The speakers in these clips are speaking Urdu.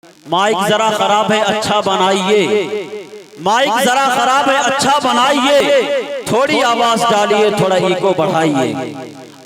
مائک ذرا خراب ہے اچھا بنائیے، مائک ذرا خراب ہے اچھا بنائیے، تھوڑی آواز ڈالیے تھوڑا ایکو بڑھائیے۔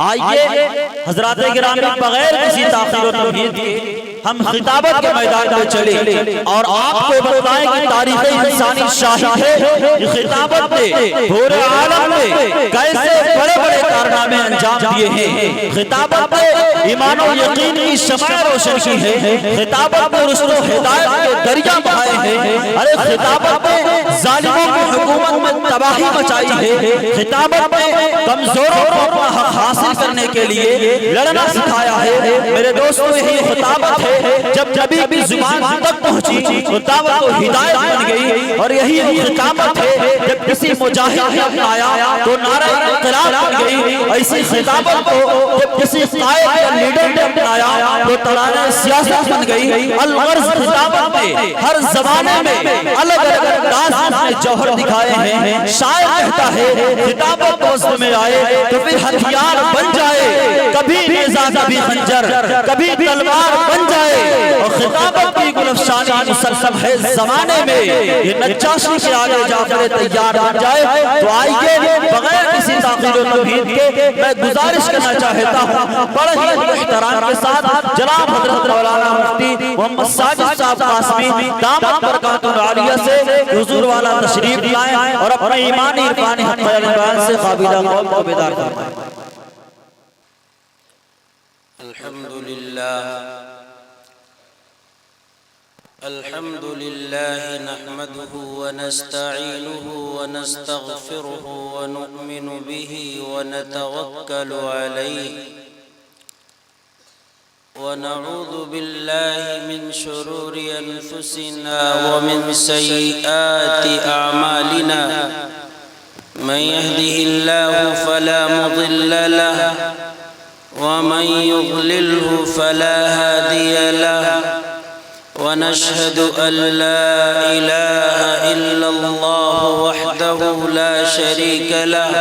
آئیے حضرات گرامی بغیر کسی تاخیر و تمہید کے ہم خطابت کے میدان میں چلے اور آپ کو بتائیں کہ تاریخ انسانی شاہد ہے کہ خطابت نے پورے عالم میں کیسے بڑے بڑے کارنامے انجام دیے ہیں۔ خطابت نے ایمان و یقین کی شمع روشن کی ہے، خطابت نے رشد و ہدایت کے دریا بہائے ہیں، ارے خطابت نے ظالموں کی حکومت میں تباہی مچائی ہے، خطابت نے کمزوروں کو اپنا حق حاصل کرنے کے لیے لڑنا سکھایا ہے۔ میرے دوستو یہی خطابت ہے، جب نبی کی زبان تک پہنچی خطابت تو ہدایت بن گئی، اور یہی خطابت ہے جب کسی مجاہد نے اپنایا تو نعرہ انقلاب بن گئی۔ ایسی خطابت کو جب کسی قائد یا لیڈر نے اپنایا تو ترانہ سیاست بن گئی۔ الغرض خطابت میں ہر زمانے میں الگ الگ انداز میں جوہر دکھائے ہیں۔ شاعر کہتا ہے خطابت دوست میں آئے تو پھر ہتھیار بن جائے، کبھی نیزہ کبھی خنجر کبھی تلوار بن جائے، اور خطابت کی گلفشانی مسلسل ہے زمانے میں یہ نجاشی کے آگے جعفر تیار بن جائے۔ تو آئیے بغیر کسی تاخیر و تمہید کے میں گزارش کرنا چاہتا ہوں بڑے ہی احترام کے ساتھ جناب حضرت مولانا مفتی محمد ساجد صاحب قاسمی دامت برکاتہ عالیہ سے حضور والا تشریف لائیں اور اپنے ایمانی عرفانی حق بیان سے قابلہ قوم کو بیدار فرمائیں۔ الحمد لله نحمده ونستعينه ونستغفره ونؤمن به ونتوكل عليه ونعوذ بالله من شرور أنفسنا ومن سيئات أعمالنا من يهده الله فلا مضل له ومن يضلله فلا هادي له ونشهد أن لا إله إلا الله وحده لا شريك له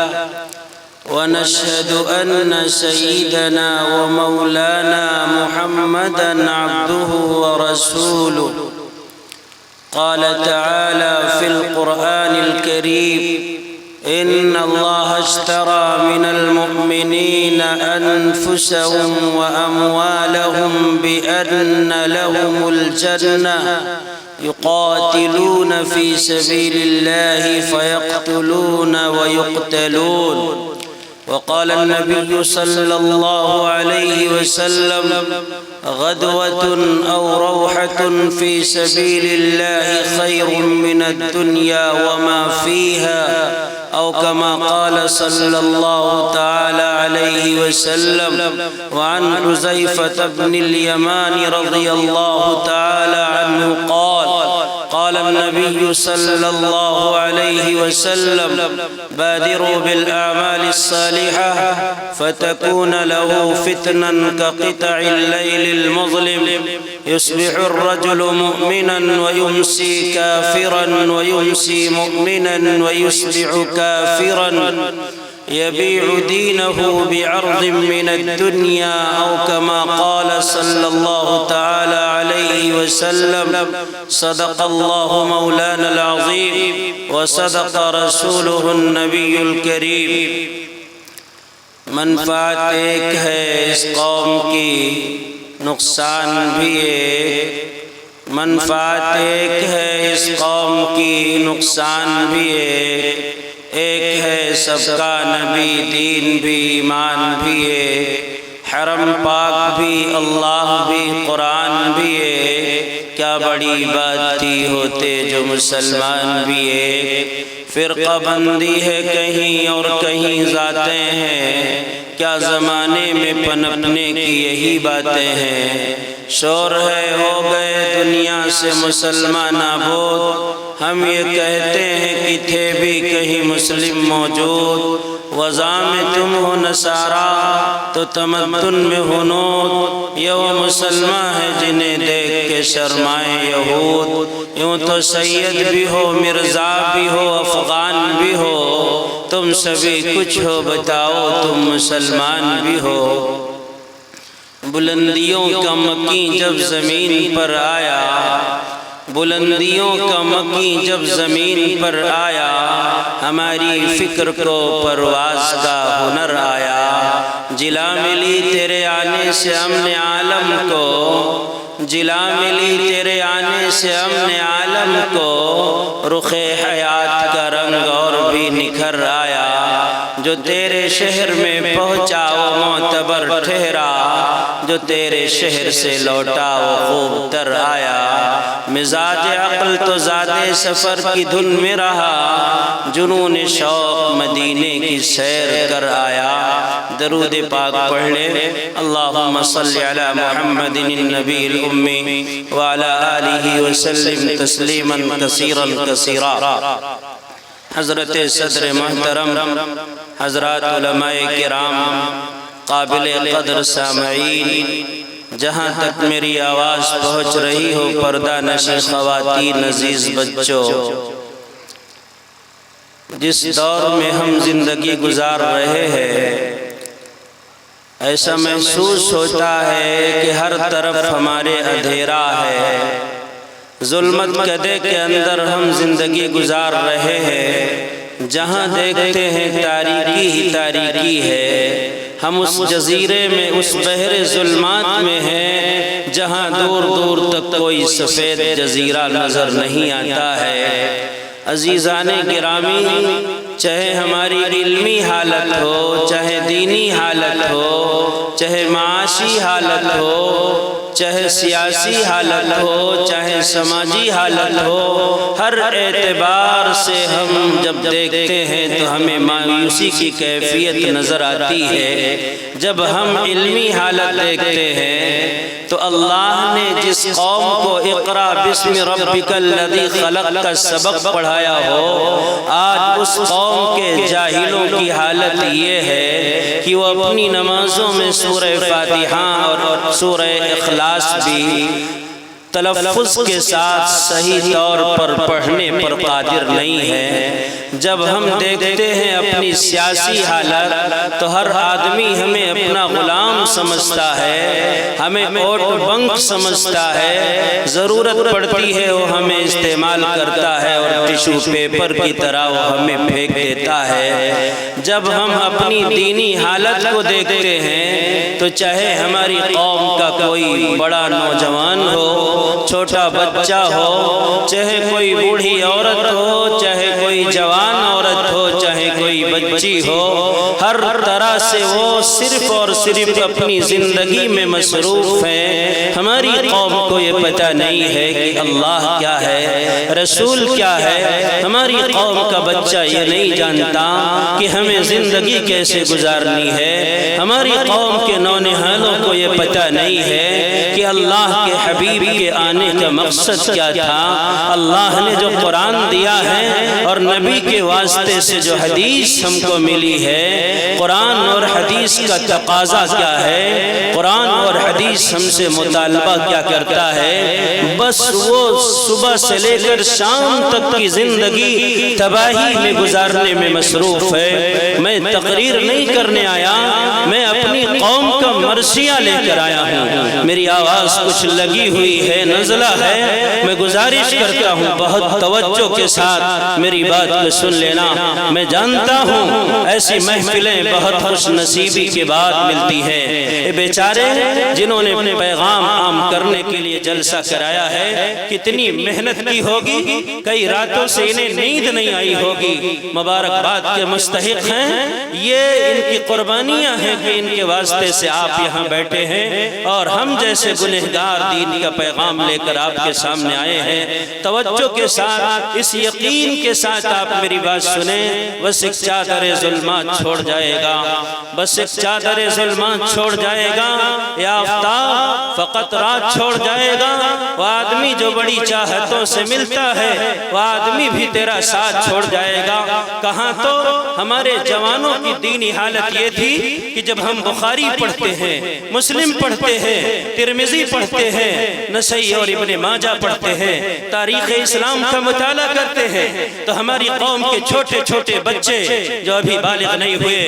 ونشهد أن سيدنا ومولانا محمدًا عبده ورسوله قال تعالى في القرآن الكريم إن الله اشترى من المؤمنين أنفسهم وأموالهم بأن لهم الجنة يقاتلون في سبيل الله فيقتلون ويقتلون وقال النبي صلى الله عليه وسلم غدوة أو روحة في سبيل الله خير من الدنيا وما فيها أو كما قال صلى الله تعالى عليه وسلم وعن حذيفة بن اليمان رضي الله تعالى عنه قال النبي صلى الله عليه وسلم بادروا بالأعمال الصالحة فتكون له فتنا كقطع الليل المظلم يصبح الرجل مؤمنا ويمسي كافرا ويمسي مؤمنا ويصبح كافرا يبيع دينه بعرض من الدنيا أو كما قال صلى الله تعالى عليه وسلم صدق الله مولانا العظيم وصدق رسوله النبي الكريم۔ منفعت ایک ہے اس قوم کی نقصان بھی ایک، منفعت ایک ہے اس قوم کی نقصان بھی ایک ہے سب کا نبی دین بھی ایمان بھی ہے، حرم پاک بھی اللہ بھی قرآن بھی ہے، کیا بڑی بات تھی ہوتے جو مسلمان بھی ہے۔ فرقہ بندی ہے کہیں اور کہیں ذاتیں ہیں، کیا زمانے میں پنپنے کی یہی باتیں ہیں۔ شور ہے ہو گئے دنیا سے مسلمان نابود، ہم یہ کہتے ہیں کہ تھے بھی کہیں مسلم موجود۔ وضع میں تم ہو نصارہ تو تمدن میں ہنود، یہ وہ مسلمان ہے جنہیں دیکھ کے شرمائے یہود۔ یوں تو سید بھی ہو مرزا بھی ہو افغان بھی ہو، تم سبھی کچھ ہو بتاؤ تم مسلمان بھی ہو۔ بلندیوں کا مکی جب زمین پر آیا، بلندیوں کا مکی جب زمین پر آیا، ہماری فکر کو پرواز کا ہنر آیا۔ جلا ملی تیرے آنے سے امن عالم کو، جلا ملی تیرے آنے سے امن عالم کو، رخ حیات کا رنگ اور بھی نکھر آیا۔ جو تیرے شہر میں پہنچا وہ معتبر ٹھہرا، جو تیرے شہر سے لوٹا وہ خوب تر آیا۔ مزاج عقل تو زادِ سفر کی دھن میں رہا، جنون شوق مدینے کی سیر کر آیا۔ درود پاک پڑھ لے۔ اللہم صلی علی محمد النبی الأمی وعلی آلہ وسلم تسلیما کثیرا کثیرا۔ حضرت صدر محترم، حضرات علماء کرام، قابل قدر سامعین، جہاں تک میری آواز پہنچ رہی ہو، پردہ نشی خواتین، عزیز بچوں، جس دور میں ہم زندگی گزار رہے ہیں، ایسا محسوس ہوتا ہے کہ ہر طرف ہمارے اندھیرا ہے۔ ظلمت کدے کے اندر ہم زندگی گزار رہے ہیں، جہاں دیکھتے ہیں تاریکی ہی تاریکی ہے۔ ہم اس جزیرے میں، اس بحر ظلمات میں ہیں، جہاں دور دور تک کوئی سفید جزیرہ نظر نہیں آتا ہے۔ عزیزان گرامی، چاہے ہماری علمی حالت ہو، چاہے دینی حالت ہو، چاہے معاشی حالت ہو، چاہے سیاسی حالت ہو، چاہے سماجی حالت ہو، ہر اعتبار سے ہم جب دیکھتے ہیں تو ہمیں مایوسی کی کیفیت نظر آتی ہے۔ جب ہم علمی حالت دیکھتے ہیں تو اللہ نے جس قوم کو اقرا بسم ربک الذی خلق کا سبق پڑھایا ہو، آج اس قوم کے جاہلوں کی حالت یہ ہے کہ وہ اپنی نمازوں میں سورہ فاتحہ اور سورہ اخلاص بھی تلفظ کے ساتھ صحیح طور پر پڑھنے پر قادر نہیں ہے۔ جب ہم دیکھتے ہیں اپنی سیاسی حالت تو ہر آدمی ہمیں اپنا غلام سمجھتا ہے، ہمیں ووٹ بنک سمجھتا ہے، ضرورت پڑتی ہے وہ ہمیں استعمال کرتا ہے اور ٹیشو پیپر کی طرح وہ ہمیں پھینک دیتا ہے۔ جب ہم اپنی دینی حالت کو دیکھتے ہیں تو چاہے ہماری قوم کا کوئی بڑا نوجوان ہو، چھوٹا بچہ ہو، چاہے کوئی بوڑھی عورت ہو، چاہے کوئی جوان عورت ہو، چاہے کوئی بچی ہو، ہر طرح سے وہ صرف اور صرف اپنی زندگی میں مصروف ہیں۔ ہماری قوم کو یہ پتہ نہیں ہے کہ اللہ کیا ہے، رسول کیا ہے۔ ہماری قوم کا بچہ یہ نہیں جانتا کہ ہمیں زندگی کیسے گزارنی ہے۔ ہماری قوم کے نونہالوں کو یہ پتہ نہیں ہے کہ اللہ کے حبیب کے آنے کا مقصد کیا تھا۔ اللہ نے جو قرآن دیا ہے اور نبی کے واسطے سے جو حدیث ہم کو ملی ہے، قرآن اور حدیث کا تقاضا کیا ہے، قرآن اور حدیث ہم سے مطالبہ کیا کرتا ہے، بس وہ صبح سے لے کر شام تک کی زندگی تباہی میں گزارنے میں مصروف ہے۔ میں تقریر نہیں کرنے آیا، میں اپنی قوم کا مرثیہ لے کر آیا ہوں۔ میری آواز کچھ لگی ہوئی ہے، نزلہ ہے، میں گزارش کرتا ہوں بہت توجہ کے ساتھ میری بات کو سن لینا۔ میں جانتا ہوں ایسی محفلیں بہت خوش نصیبی کے بعد ملتی ہیں۔ اے بیچارے جنہوں نے پیغام عام کرنے کے لیے جلسہ کرایا ہے، کتنی محنت کی ہوگی، کئی راتوں سے انہیں نیند نہیں آئی ہوگی، مبارکباد کے مستحق ہیں۔ یہ ان کی قربانیاں ہیں کہ ان کے واسطے سے آپ یہاں بیٹھے ہیں اور ہم جیسے گنہگار دین کا پیغام لے کر آپ کے سامنے آئے ہیں۔ توجہ کے ساتھ، اس یقین کے ساتھ آپ میری بات سنیں، بس ایک چادر ظلمات چھوڑ جائے گا، بس ایک چادر ظلمات چھوڑ جائے گا، یا آفتاب فقط رات چھوڑ جائے گا۔ وہ آدمی جو بڑی چاہتوں سے ملتا ہے وہ آدمی بھی تیرا ساتھ چھوڑ جائے گا۔ کہاں تو ہمارے جوانوں کی دینی حالت یہ تھی کہ جب ہم بخاری پڑھتے ہیں، مسلم پڑھتے ہیں، ترمذی پڑھتے ہیں، نسائی اور ابن ماجہ پڑھتے ہیں، تاریخ اسلام کا مطالعہ کرتے ہیں، تو ہماری قوم کے چھوٹے چھوٹے بچے جو ابھی بالغ نہیں ہوئے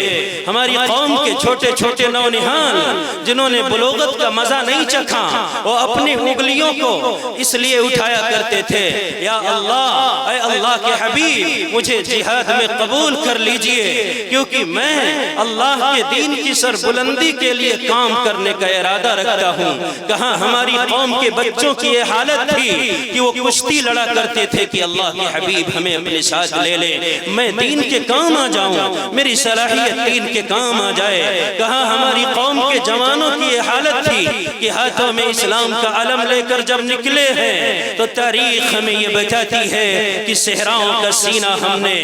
ہماری قوم کے چھوٹے چھوٹے نونہال جنہوں نے بلوغت کا مزہ نہیں چکھا، وہ اپنی انگلیوں کو اس لیے اٹھایا کرتے تھے، یا اللہ، اے اللہ کے حبیب، مجھے جہاد میں قبول کر لیجئے، کیونکہ میں اللہ کے دین کی سربلندی کے لیے کام کرنے کا ارادہ رکھتا ہوں۔ کہاں ہماری قوم کے بچوں کی یہ حالت تھی کہ وہ کشتی لڑا کرتے تھے کہ اللہ کے حبیب ہمیں اپنے ساتھ لے لے، میں دین کے کام آ جاؤں، میری صلاحیت دین کے کام آ جائے۔ کہاں ہماری قوم کے جوانوں کی یہ حالت تھی کہ ہاتھوں میں اسلام کا علم لے کر جب نکلے ہیں تو تاریخ ہمیں یہ بتاتی ہے کہ صحراؤں کا سینہ ہم نے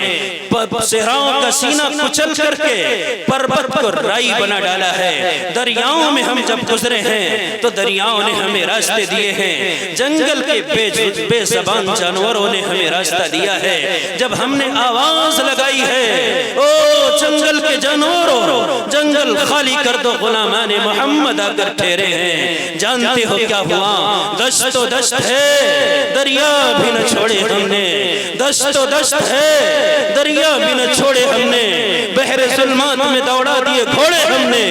صحراؤں کا سینہ کچل کر کے پربت کو رائی بنا ڈالا ہے۔ دریاؤں میں ہم جب گزرے ہیں تو دریاؤں نے ہمیں راستے دیے ہیں، جنگل کے بے زبان جانوروں نے ہمیں راستہ دیا ہے۔ جب ہم نے آواز لگائی ہے، او جنگل کے جانوروں، جنگل خالی کر دو، غلامان محمد آ کر ٹھہرے ہیں۔ جانتے ہو کیا ہوا؟ دشت و دشت ہے، دریا بھی نہ چھوڑے ہم نے، دشت و دشت ہے، دریا بھی نہ چھوڑے ہم نے، بحر ظلمات میں دوڑا دیے گھوڑے ہم نے۔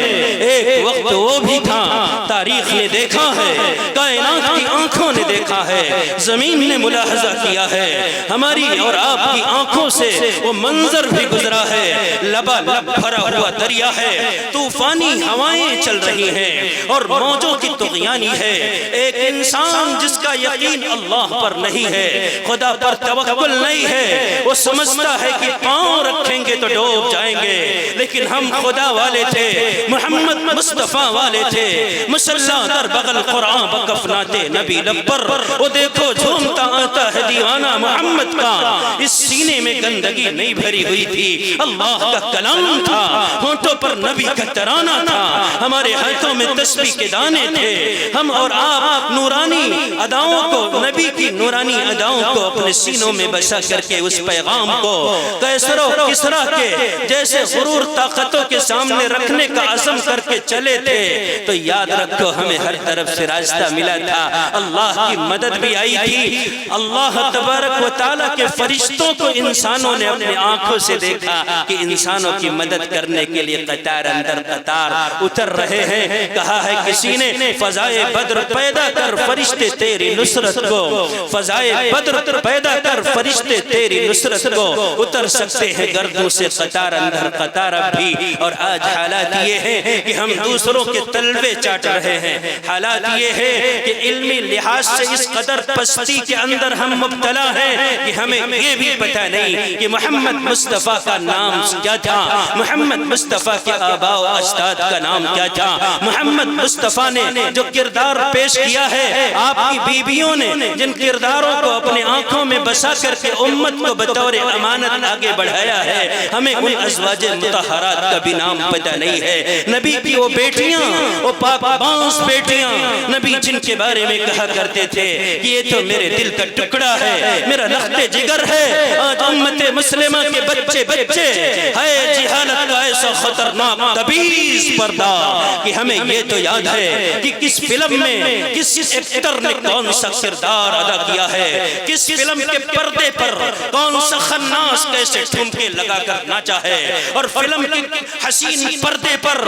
ایک وقت وہ بھی تھا، تاریخ نے دیکھا ہے، کائنات کی آنکھوں نے دیکھا ہے، زمین نے ملاحظہ کیا ہے، ہماری اور آپ کی آنکھوں سے وہ منظر بھی گزرا ہے۔ لبالب بھرا ہوا دریا ہے، طوفانی ہوائیں چل رہی ہیں اور موجوں کی طغیانی ہے۔ ایک انسان جس کا یقین اللہ پر نہیں ہے، خدا پر توکل نہیں ہے، وہ سمجھتا ہے کہ پاؤں رکھیں گے تو ڈوب جائیں گے، لیکن ہم خدا والے تھے، محمد مصطفیٰ والے تھے، مسلح در بغل قرآن بکفناتے نبی لبر۔ وہ دیکھو جھومتا آتا ہے دیوانہ محمد کا، اس سینے میں گندگی نہیں بھری ہوئی تھی، اللہ کا کلام تھا، ہونٹوں پر نبی کا ترانہ تھا، ہمارے ہاتھوں میں تسبیح کے دانے تھے۔ ہم اور آپ نورانی اداؤں کو، نبی کی نورانی اداؤں کو اپنے سینوں میں بسا کر کے اس پیغام کو قیصر و کسریٰ کے جیسے غرور طاقتوں کے سامنے رکھنے کا عزم کر کے چلے تھے، تو یاد رکھو ہمیں ہر طرف سے راستہ ملا تھا، اللہ کی مدد بھی آئی تھی۔ اللہ تبارک و تعالیٰ کے فرشتوں کو انسانوں نے اپنے آنکھوں سے دیکھا کہ انسانوں کی مدد کرنے کے لیے قطار اندر قطار اتر رہے ہیں۔ کہا ہے کسی نے، فضائے بدر پیدا کر فرشتے تیری نصرت کو، فضائے بدر پیدا کر فرشتے تیری نصرت کو، اتر سکتے ہیں گردوں سے قطار اندر قطار اب بھی۔ اور آج حالات یہ ہیں کہ ہم دوسروں کے تلوے چاٹ رہے ہیں، حالات یہ ہے کہ علمی لحاظ سے اس قدر پستی کے اندر ہم مبتلا ہیں کہ ہمیں یہ بھی پتہ نہیں کہ محمد مصطفیٰ کا نام کیا تھا، محمد مصطفیٰ کے آباء و اجداد کا نام کیا تھا، محمد مصطفیٰ نے جو کردار پیش کیا ہے، آپ کی بیویوں نے جن کرداروں کو اپنے آنکھوں میں بسا کر کے امت کو بطور امانت آگے بڑھایا ہے، ہمیں ان ازواج مطہرات کا بھی نام پتہ نہیں ہے۔ نبی کی وہ بیٹیاں، وہ پاک باز بیٹیاں، نبی جن کے بارے میں کہا کرتے تھے کہ یہ تو میرے دل کا ٹکڑا ہے، میرا لخت جگر ہے۔ آج امت مسلمہ کے بچے ہے جہالت کا ایسا خطرناک تبیز پردہ کہ ہمیں یہ تو یاد ہے کہ کس فلم میں کس ایکٹر نے کون سا کردار ادا کیا ہے، کس فلم کے پردے پر کون سا خناس کیسے ٹھمکے لگا کر ناچا ہے، اور فلم کے حسین پردے پر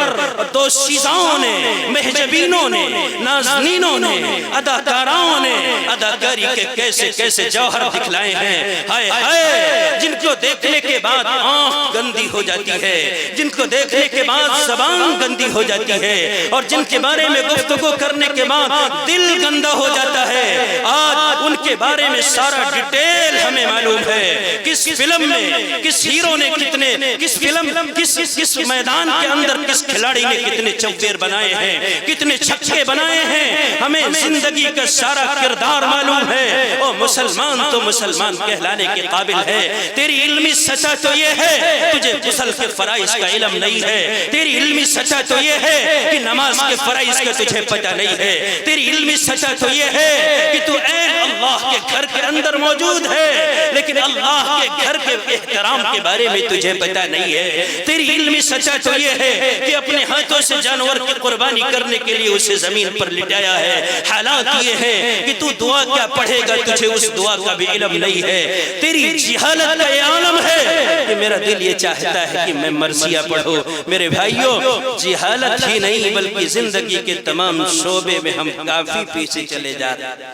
دوشیزاؤں نے، محجبینوں نے، نازنینوں نے، اداکاراؤں نے اداکاری کے کیسے کیسے جوہر دکھلائے ہیں۔ ہائے ہائے، جن کو دیکھنے کے بعد آنکھ گندی ہو جاتی ہے، جن کو دیکھنے کے بعد زبان گندی ہو جاتی ہے، اور جن کے بارے میں گفتگو کرنے کے بعد دل گندا ہو جاتا ہے۔ آج ان کے بارے میں سارا ڈیٹیل ہمیں معلوم ہے، کس فلم میں کس ہیرو نے کتنے، کس فلم کس میدان کے اندر کس کھلاڑی نے کتنے چوکیر بنائے ہیں، کتنے چھکے بنائے ہیں، ہمیں زندگی کا سارا کردار معلوم ہے۔ او مسلمان تو مسلمان کہلانے کے قابل ہے، تیری علمی سطح تو یہ ہے تجھے غسل کے فرائض کا علم نہیں ہے، تیری علمی سطح تو یہ ہے کہ نماز کے فرائض کا تجھے پتہ نہیں ہے، تیری علمی سطح تو یہ ہے کہ تو عین اللہ کے گھر کے اندر موجود ہے لیکن اللہ کے گھر کے احترام کے بارے میں تجھے پتہ نہیں ہے، تیری علمی سطح تو یہ ہے کہ اپنے ہاتھوں سے جانور کی قربانی کرنے کے لیے اسے زمین پر لٹایا ہے، حالات یہ ہے کہ تو دعا کیا پڑھے گا تجھے اس دعا کا بھی علم نہیں ہے، تیری جہالت کا یہ عالم ہے کہ میرا دل یہ چاہتا ہے کہ میں مرثیہ پڑھوں۔ میرے بھائیوں، جہالت ہی نہیں بلکہ زندگی کے تمام شعبے میں ہم کافی پیچھے چلے جا رہے ہیں۔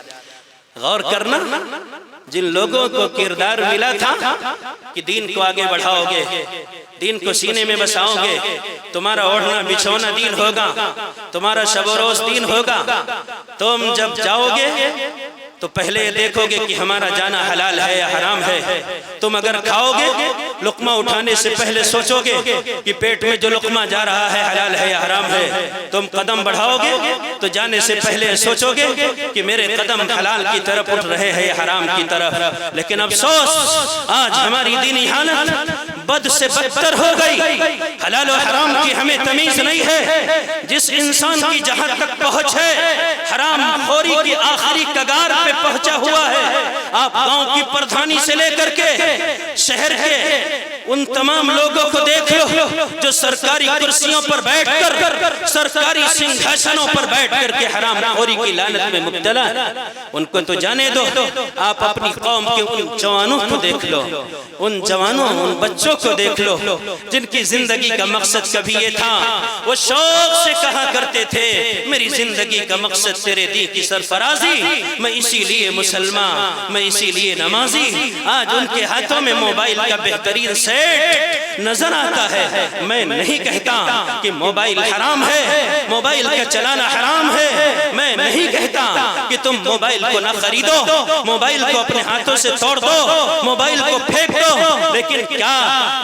غور کرنا، جن لوگوں کو کردار ملا تھا کہ دین کو آگے بڑھاؤ گے، دین کو سینے میں بساؤ گے، تمہارا اوڑھنا بچھونا دین ہوگا، تمہارا شب و روز دین ہوگا، تم جب جاؤ گے تو پہلے یہ دیکھو گے کہ ہمارا جانا حلال ہے یا حرام ہے۔ تم اگر کھاؤ گے، لقمہ اٹھانے سے پہلے سوچو گے کہ پیٹ میں جو لقمہ جا رہا ہے حلال ہے یا حرام ہے۔ تم قدم بڑھاؤ گے تو جانے سے پہلے سوچو گے کہ میرے قدم حلال کی طرف اٹھ رہے ہیں یا حرام کی طرف۔ لیکن افسوس، آج ہماری دینی حالت بد سے بدتر ہو گئی۔ حلال و حرام کی ہمیں تمیز نہیں ہے۔ جس انسان کی جہاں تک پہنچ ہے، حرام خوری کی آخری کگار پہ پہنچا ہوا ہے۔ آپ گاؤں کی پردھانی سے لے کر کے شہر کے ان تمام لوگوں کو دیکھ لو جو سرکاری کرسیوں پر بیٹھ کر، سرکاری سنگھاشنوں پر بیٹھ کر کے حرام خوری کی لعنت میں مبتلا ہے۔ ان کو تو جانے دو، آپ اپنی قوم کے ان جوانوں کو دیکھ لو، ان جوانوں، ان بچوں کو دیکھ لو جن کی زندگی کا مقصد کبھی یہ تھا، وہ شوق سے کہا کرتے تھے میری زندگی کا مقصد تیرے دین کی سرفرازی، میں اسی لیے مسلمان، میں اسی لیے نمازی۔ آج ان کے ہاتھوں میں موبائل کا بہترین سیٹ نظر آتا ہے۔ میں نہیں کہتا کہ موبائل حرام ہے، موبائل کا چلانا حرام ہے، میں نہیں کہتا کہ تم موبائل کو نہ خریدو، موبائل کو اپنے ہاتھوں سے توڑ دو، موبائل کو پھینک دو، لیکن کیا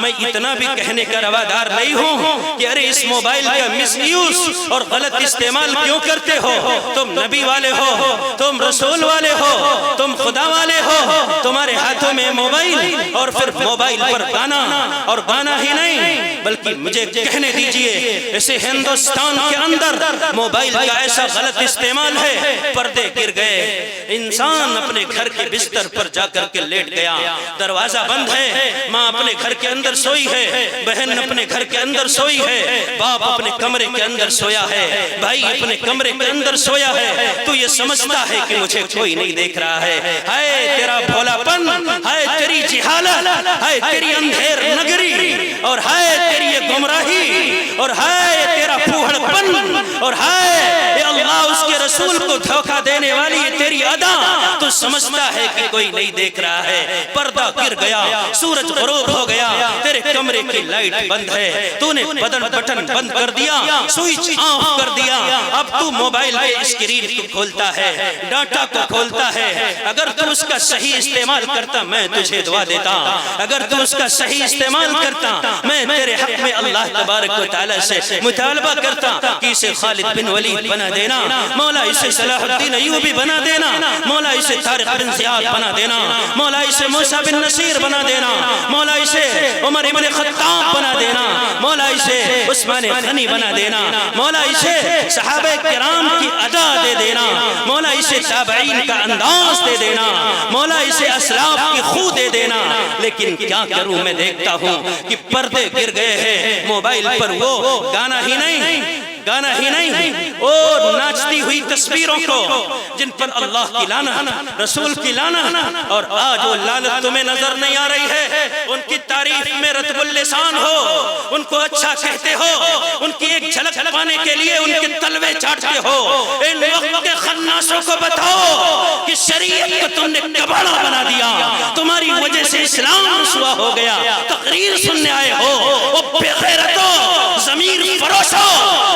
میں اتنا بھی کہنے کا روادار نہیں ہوں کہ ارے اس موبائل کا مس یوز اور غلط استعمال کیوں کرتے ہو؟ تم نبی والے ہو، تم رسول والے ہو، تم خدا والے ہو، تمہارے ہاتھوں میں موبائل اور پھر موبائل پر گانا، اور گانا ہی نہیں بلکہ مجھے کہنے دیجئے اسے ہندوستان کے اندر موبائل کا ایسا غلط استعمال ہے، پردے گر گئے، انسان اپنے گھر کے بستر پر جا کر کے لیٹ گیا، دروازہ بند ہے، ماں اپنے گھر کے اندر سوئی ہے، بہن اپنے گھر کے اندر سوئی ہے، باپ اپنے کمرے کے اندر سویا ہے، بھائی اپنے کمرے کے اندر سویا ہے۔ تو یہ سمجھتا ہے کہ مجھے کوئی نہیں دیکھ رہا ہے۔ ہائے تیرا بھولا پن، ہائے تیری جہالت، ہائے تیری اندھیر نگری، اور ہائے تیری یہ گمراہی، اور ہائے تیرا پھوہڑ پن، اور ہائے اے اللہ اس کے رسول کو دھوکہ دینے والی یہ تیری ادا۔ تو سمجھتا ہے کہ کوئی نہیں دیکھ رہا ہے، پردہ گر گیا، سورج غروب ہو گیا، تیرے کمرے کی لائٹ بند ہے، تو نے بٹن بند کر دیا، سوئچ آف کر دیا، اب تو موبائل کے اسکرین کو کھولتا ہے، ڈاٹا کو کھولتا ہے۔ اگر تو اس کا صحیح استعمال کرتا میں تجھے دعا دیتا، اگر تو اس کا صحیح استعمال کرتا میں تیرے حق میں اللہ تبارک و تعالی سے مطالبہ کرتا کہ اسے خالد بن ولید بنا دینا، مولا اسے صلاح الدین ایوبی بنا دینا، مولا اسے طارق بن زیاد بنا دینا، مولا اسے موسیٰ بن نصیر بنا دینا، مولا اسے عمر ابن خطاب بنا دینا، مولا اسے عثمان غنی بنا دینا، مولا اسے صحابہ کرام کی ادا دے دینا، مولا اسے تابعین کا انداز دے دینا، مولا اسے اسلاف کی خو دے دینا۔ لیکن کیا کروں، میں دیکھتا ہوں کہ پردے گر گئے ہیں، موبائل پر وہ گانا ہی نہیں اور ناچتی ہوئی تصویروں کو جن پر اللہ کی لعنت، رسول کی لعنت، اور آج وہ لعنت تمہیں نظر نہیں آ رہی ہے۔ ان کی تعریف میں رطب اللسان ہو، ان کو اچھا کہتے ہو، ان کی ایک جھلک پانے کے لیے ان کے تلوے چاٹتے ہو۔ ان وقت کے خناسوں کو بتاؤ کہ شریعت کو تم نے کباڑا بنا دیا، تمہاری وجہ سے اسلام رسوا ہو گیا۔ تقریر سننے آئے ہو، وہ بے غیرتو، ضمیر فروشو،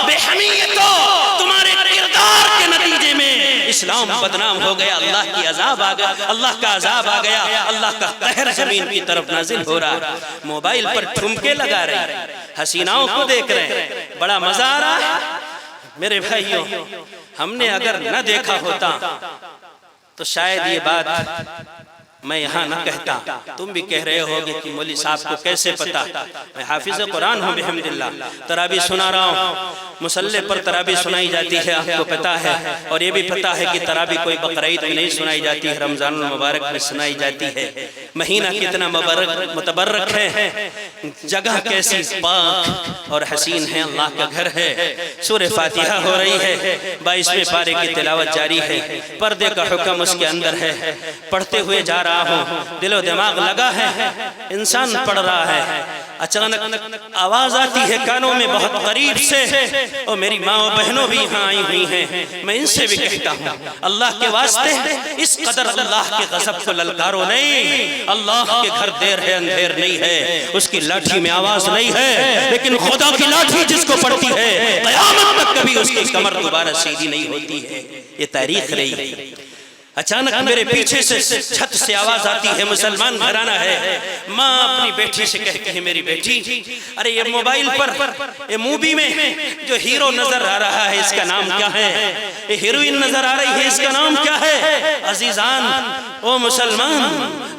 بے حمیتو، تمہارے کردار کے نتیجے میں اسلام بدنام ہو گیا، اللہ کی عذاب آ گیا، اللہ کا عذاب آ گیا، اللہ کا قہر زمین کی طرف نازل ہو رہا ہے۔ موبائل پر ٹھمکے لگا رہے، حسیناؤں کو دیکھ رہے، بڑا مزہ آ رہا ہے۔ میرے بھائیوں، ہم نے اگر نہ دیکھا ہوتا تو شاید یہ بات میں یہاں نہ کہتا۔ تم بھی کہہ رہے ہوگے کہ مولوی صاحب کو کیسے پتا؟ میں حافظ قرآن ہوں بحمداللہ، تراویح سنا رہا ہوں، مسلح پر تراویح سنائی جاتی ہے، آپ کو پتا ہے، اور یہ بھی پتا ہے کہ تراویح کوئی بقرعید میں نہیں سنائی جاتی ہے، رمضان المبارک میں سنائی جاتی ہے۔ مہینہ کتنا متبرک ہے، جگہ کیسی پاک اور حسین ہے، اللہ کا گھر ہے۔ سورہ فاتحہ ہو رہی ہے، 22ویں پارے کی تلاوت جاری ہے، پردے کا حکم اس کے اندر ہے، پڑھتے ہوئے جا رہا ہوں، دل و دماغ لگا ہے، انسان پڑھ رہا ہے، اچانک آواز آتی ہے کانوں میں بہت قریب سے، اور میری ماں و بہنوں بھی یہاں آئی ہوئی ہیں، میں ان سے بھی کہتا ہوں اللہ کے واسطے اس قدر اللہ کے غضب کو للکارو نہیں۔ اللہ کے گھر دیر ہے اندھیر نہیں ہے، اس کی لاٹھی میں آواز نہیں ہے، لیکن خدا کی لاٹھی جس کو پڑتی ہے قیامت تک کبھی اس کی کمر دوبارہ سیدھی نہیں ہوتی ہے، یہ تاریخ رہی ہے۔ اچانک میرے پیچھے سے چھت سے آواز آتی ہے، مسلمان گھرانہ ہے، ماں اپنی بیٹی سے کہتی ہے میری بیٹی، ارے یہ موبائل پر یہ مووی میں جو ہیرو نظر آ رہا ہے اس کا نام کیا ہے، یہ ہیروئن نظر آ رہی ہے اس کا نام کیا ہے؟ عزیزان او مسلمان،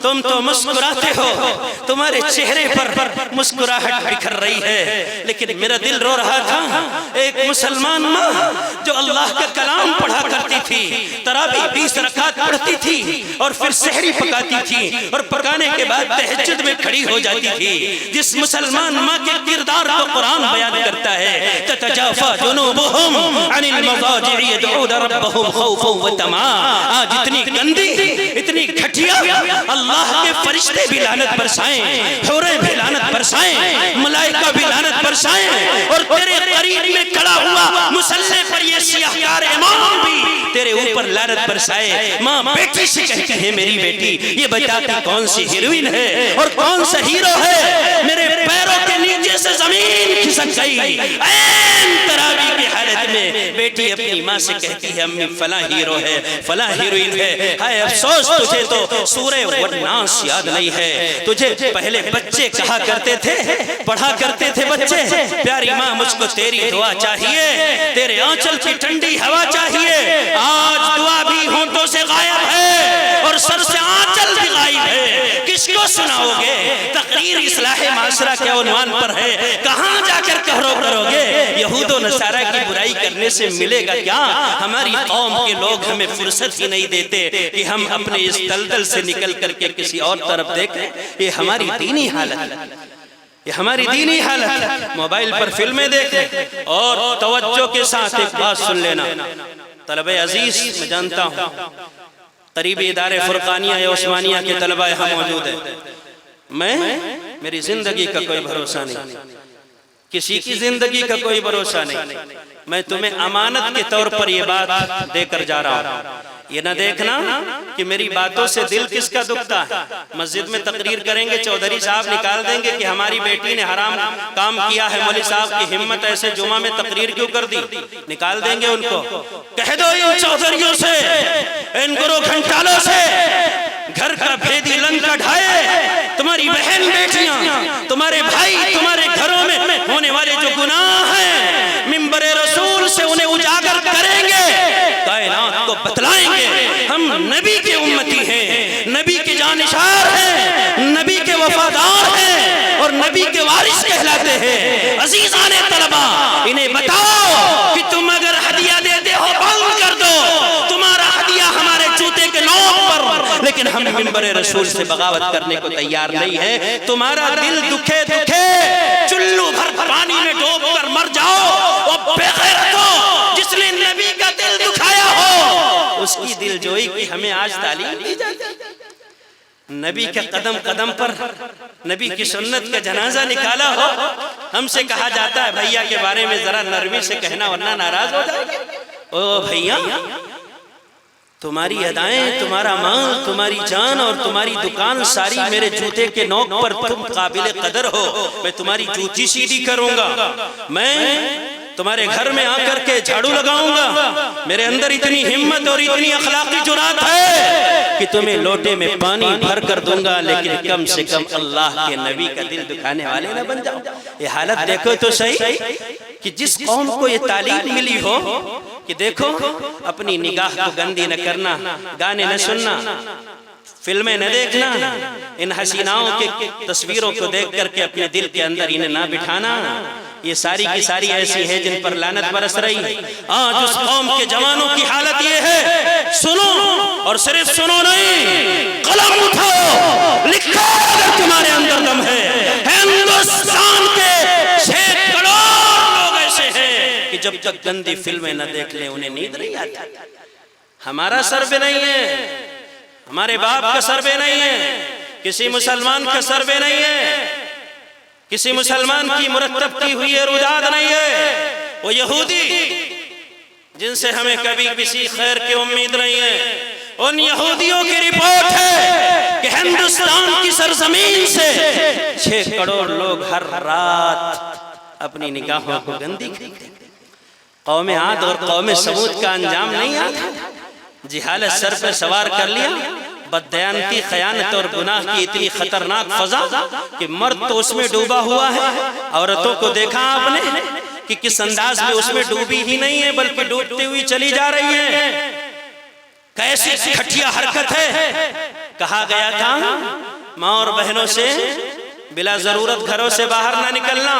تم تو مسکراتے ہو، تمہارے چہرے پر مسکراہٹ بکھر رہی ہے، لیکن میرا دل رو رہا تھا۔ ایک مسلمان ماں جو اللہ کا کلام پڑھا کرتی تھی، تراویح 20 رکعت پڑھتی تھی، اور پھر سحری پکاتی تھی، اور پکانے کے بعد تہجد میں کھڑی ہو جاتی تھی، جس مسلمان ماں کے کردار کو قرآن بیان کرتا ہے، تتجافا جنوبہم عن المضاجع يدعون ربہم خوفا وطمعا۔ آج اتنی گندی، اتنی گھٹیا، اللہ کے فرشتے بھی لعنت برسائیں، حوریں بھی لعنت برسائیں، ملائکہ بھی لعنت برسائیں، اور تیرے قریب میں کھڑا ہوا مصلی پر یہ سیاہکار امام بھی تیرے اوپر لعنت برسائے۔ ماں بیٹی سے کہتی ہے میری بیٹی، یہ بتاتی کون سی ہیروئن ہے اور کون سا ہیرو ہے؟ میرے پیروں کے نیچے سے زمین کھسک گئی۔ این تراویح کی حالت میں بیٹی اپنی ماں سے کہتی ہے امی فلاں ہیرو ہے، فلاں ہیروئن ہے، ہائے افسوس تجھے تو سورہ والناس یاد نہیں ہے، تجھے پہلے بچے کہا کرتے تھے، پڑھا کرتے تھے بچے، پیاری ماں مجھ کو تیری دعا چاہیے، تیرے آنچل کی ٹھنڈی ہوا چاہیے۔ آج دعا بھی ہونٹوں سے غائب ہے اور سر سے آنچل بھی غائب ہے، کس کو سناؤ گے؟ تقریر اصلاح معاشرہ کے عنوان پر ہے، کہاں جا کر کرو گے؟ یہود و نصارہ کی برائی کرنے سے ملے گا کیا؟ ہماری قوم کے لوگ ہمیں فرصت ہی نہیں دیتے کہ ہم اپنے اس دلدل سے نکل کر کے کسی اور طرف دیکھیں۔ یہ ہماری دینی حالت ہے، یہ ہماری دینی حالت ہے۔ موبائل پر فلمیں دیکھیں، اور توجہ کے ساتھ ایک بات سن لینا طلبہ عزیز، میں جانتا ہوں قریبی ادارے فرقانیہ یا عثمانیہ کے طلبہ یہاں موجود ہیں، میری زندگی کا کوئی بھروسہ نہیں، کسی کی زندگی کا کوئی بھروسہ نہیں، میں تمہیں امانت کے طور پر یہ بات دے کر جا رہا ہوں۔ یہ نہ دیکھنا کہ میری باتوں سے دل کس کا دکھتا ہے۔ مسجد میں تقریر کریں گے، چودھری صاحب نکال دیں گے کہ ہماری بیٹی نے حرام کام کیا ہے، مولوی صاحب کی ہمت ایسے جمعہ میں تقریر کیوں کر دی، نکال دیں گے ان کو۔ کہہ دو ان چودھریوں سے، ان گرو گھنٹالوں سے، گھر کا بھیدی لنکا ڈھائے، تمہاری بہن بیٹیاں، تمہارے بھائی تمہارے گھروں میں ہونے والے جو گناہ ہیں، منبر رسول سے انہیں اجاگر کریں گے، کائنات کو بتلائیں گے۔ ہم نبی کے امتی ہیں، نبی کے جانشار ہیں، نبی کے وفادار ہیں، اور نبی کے وارث کہلاتے ہیں۔ عزیزان طلبہ، انہیں بتاؤ کہ تم اگر ہدیہ دیتے ہو بند کر دو، تمہارا ہدیہ ہمارے جوتے کے نوک پر، لیکن ہم منبر رسول سے بغاوت کرنے کو تیار نہیں ہے۔ تمہارا دل دکھے چلو بھر پانی میں ڈوب کر مر جاؤ، اور بے غیرتوں جس نے نبی کا دل دکھایا ہو اس کی دل جوئی کی ہمیں آج تعلیم دی جاتی ہے۔ نبی کے قدم قدم پر نبی کی سنت کا جنازہ نکالا ہو، ہم سے کہا جاتا ہے بھائیا کے بارے میں ذرا نرمی سے کہنا ورنہ ناراض ہو جائے گا۔ او بھائیا، تمہاری ادائیں، تمہارا مال، تمہاری جان اور تمہاری دکان ساری میرے جوتے کے نوک پر تم قابل قدر ہو۔ میں تمہاری جوتی سیدھی کروں گا، میں تمہارے گھر میں آ کر کے جھاڑو لگاؤں گا۔ میرے اندر اتنی ہمت اور اتنی اخلاقی جرات ہے کہ تمہیں لوٹے میں پانی بھر کر دوں گا، لیکن کم سے کم اللہ کے نبی کا دل دکھانے والے نہ بن جاؤں۔ یہ حالت دیکھو تو صحیح کہ جس قوم کو یہ تعلیم ملی ہو کہ دیکھو اپنی نگاہ کو گندی نہ کرنا، گانے نہ سننا، فلمیں نہ دیکھنا، ان حسیناؤں کے تصویروں کو دیکھ کر کے اپنے دل کے اندر انہیں نہ بٹھانا، یہ ساری کی ساری ایسی ہے جن پر لعنت برس رہی ہے۔ آج اس قوم کے جوانوں کی حالت یہ ہے، سنو اور صرف سنو نہیں، قلم اٹھاؤ، لکھو اگر تمہارے اندر دم ہے۔ ہندوستان کے 6 کروڑ لوگ ایسے ہیں کہ جب تک گندی فلمیں نہ دیکھ لیں انہیں نیند نہیں آتی۔ ہمارا سروے نہیں ہے، ہمارے باپ کا سروے نہیں ہے، کسی مسلمان کا سروے نہیں ہے، کسی مسلمان کی مرتب کی ہوئی روداد نہیں ہے، وہ یہودی جن سے ہمیں کبھی کسی خیر کی امید نہیں ہے، ان یہودیوں کی رپورٹ ہے کہ ہندوستان کی سرزمین سے 6 کروڑ لوگ ہر رات اپنی نگاہوں کو گندی کرتے ہیں۔ قوم عاد اور قوم سمود کا انجام نہیں آتا، جہالت سر پر سوار کر لیا، بددیانتی، خیانت اور گناہ کی اتنی خطرناک فضا کہ مرد تو اس میں ڈوبا ہوا ہے، عورتوں کو دیکھا آپ نے کہ کس انداز میں اس میں ڈوبی ہی نہیں ہے بلکہ ڈوبتی ہوئی چلی جا رہی ہے۔ کیسی گھٹیا حرکت ہے۔ کہا گیا تھا ماں اور بہنوں سے بلا ضرورت گھروں سے باہر نہ نکلنا۔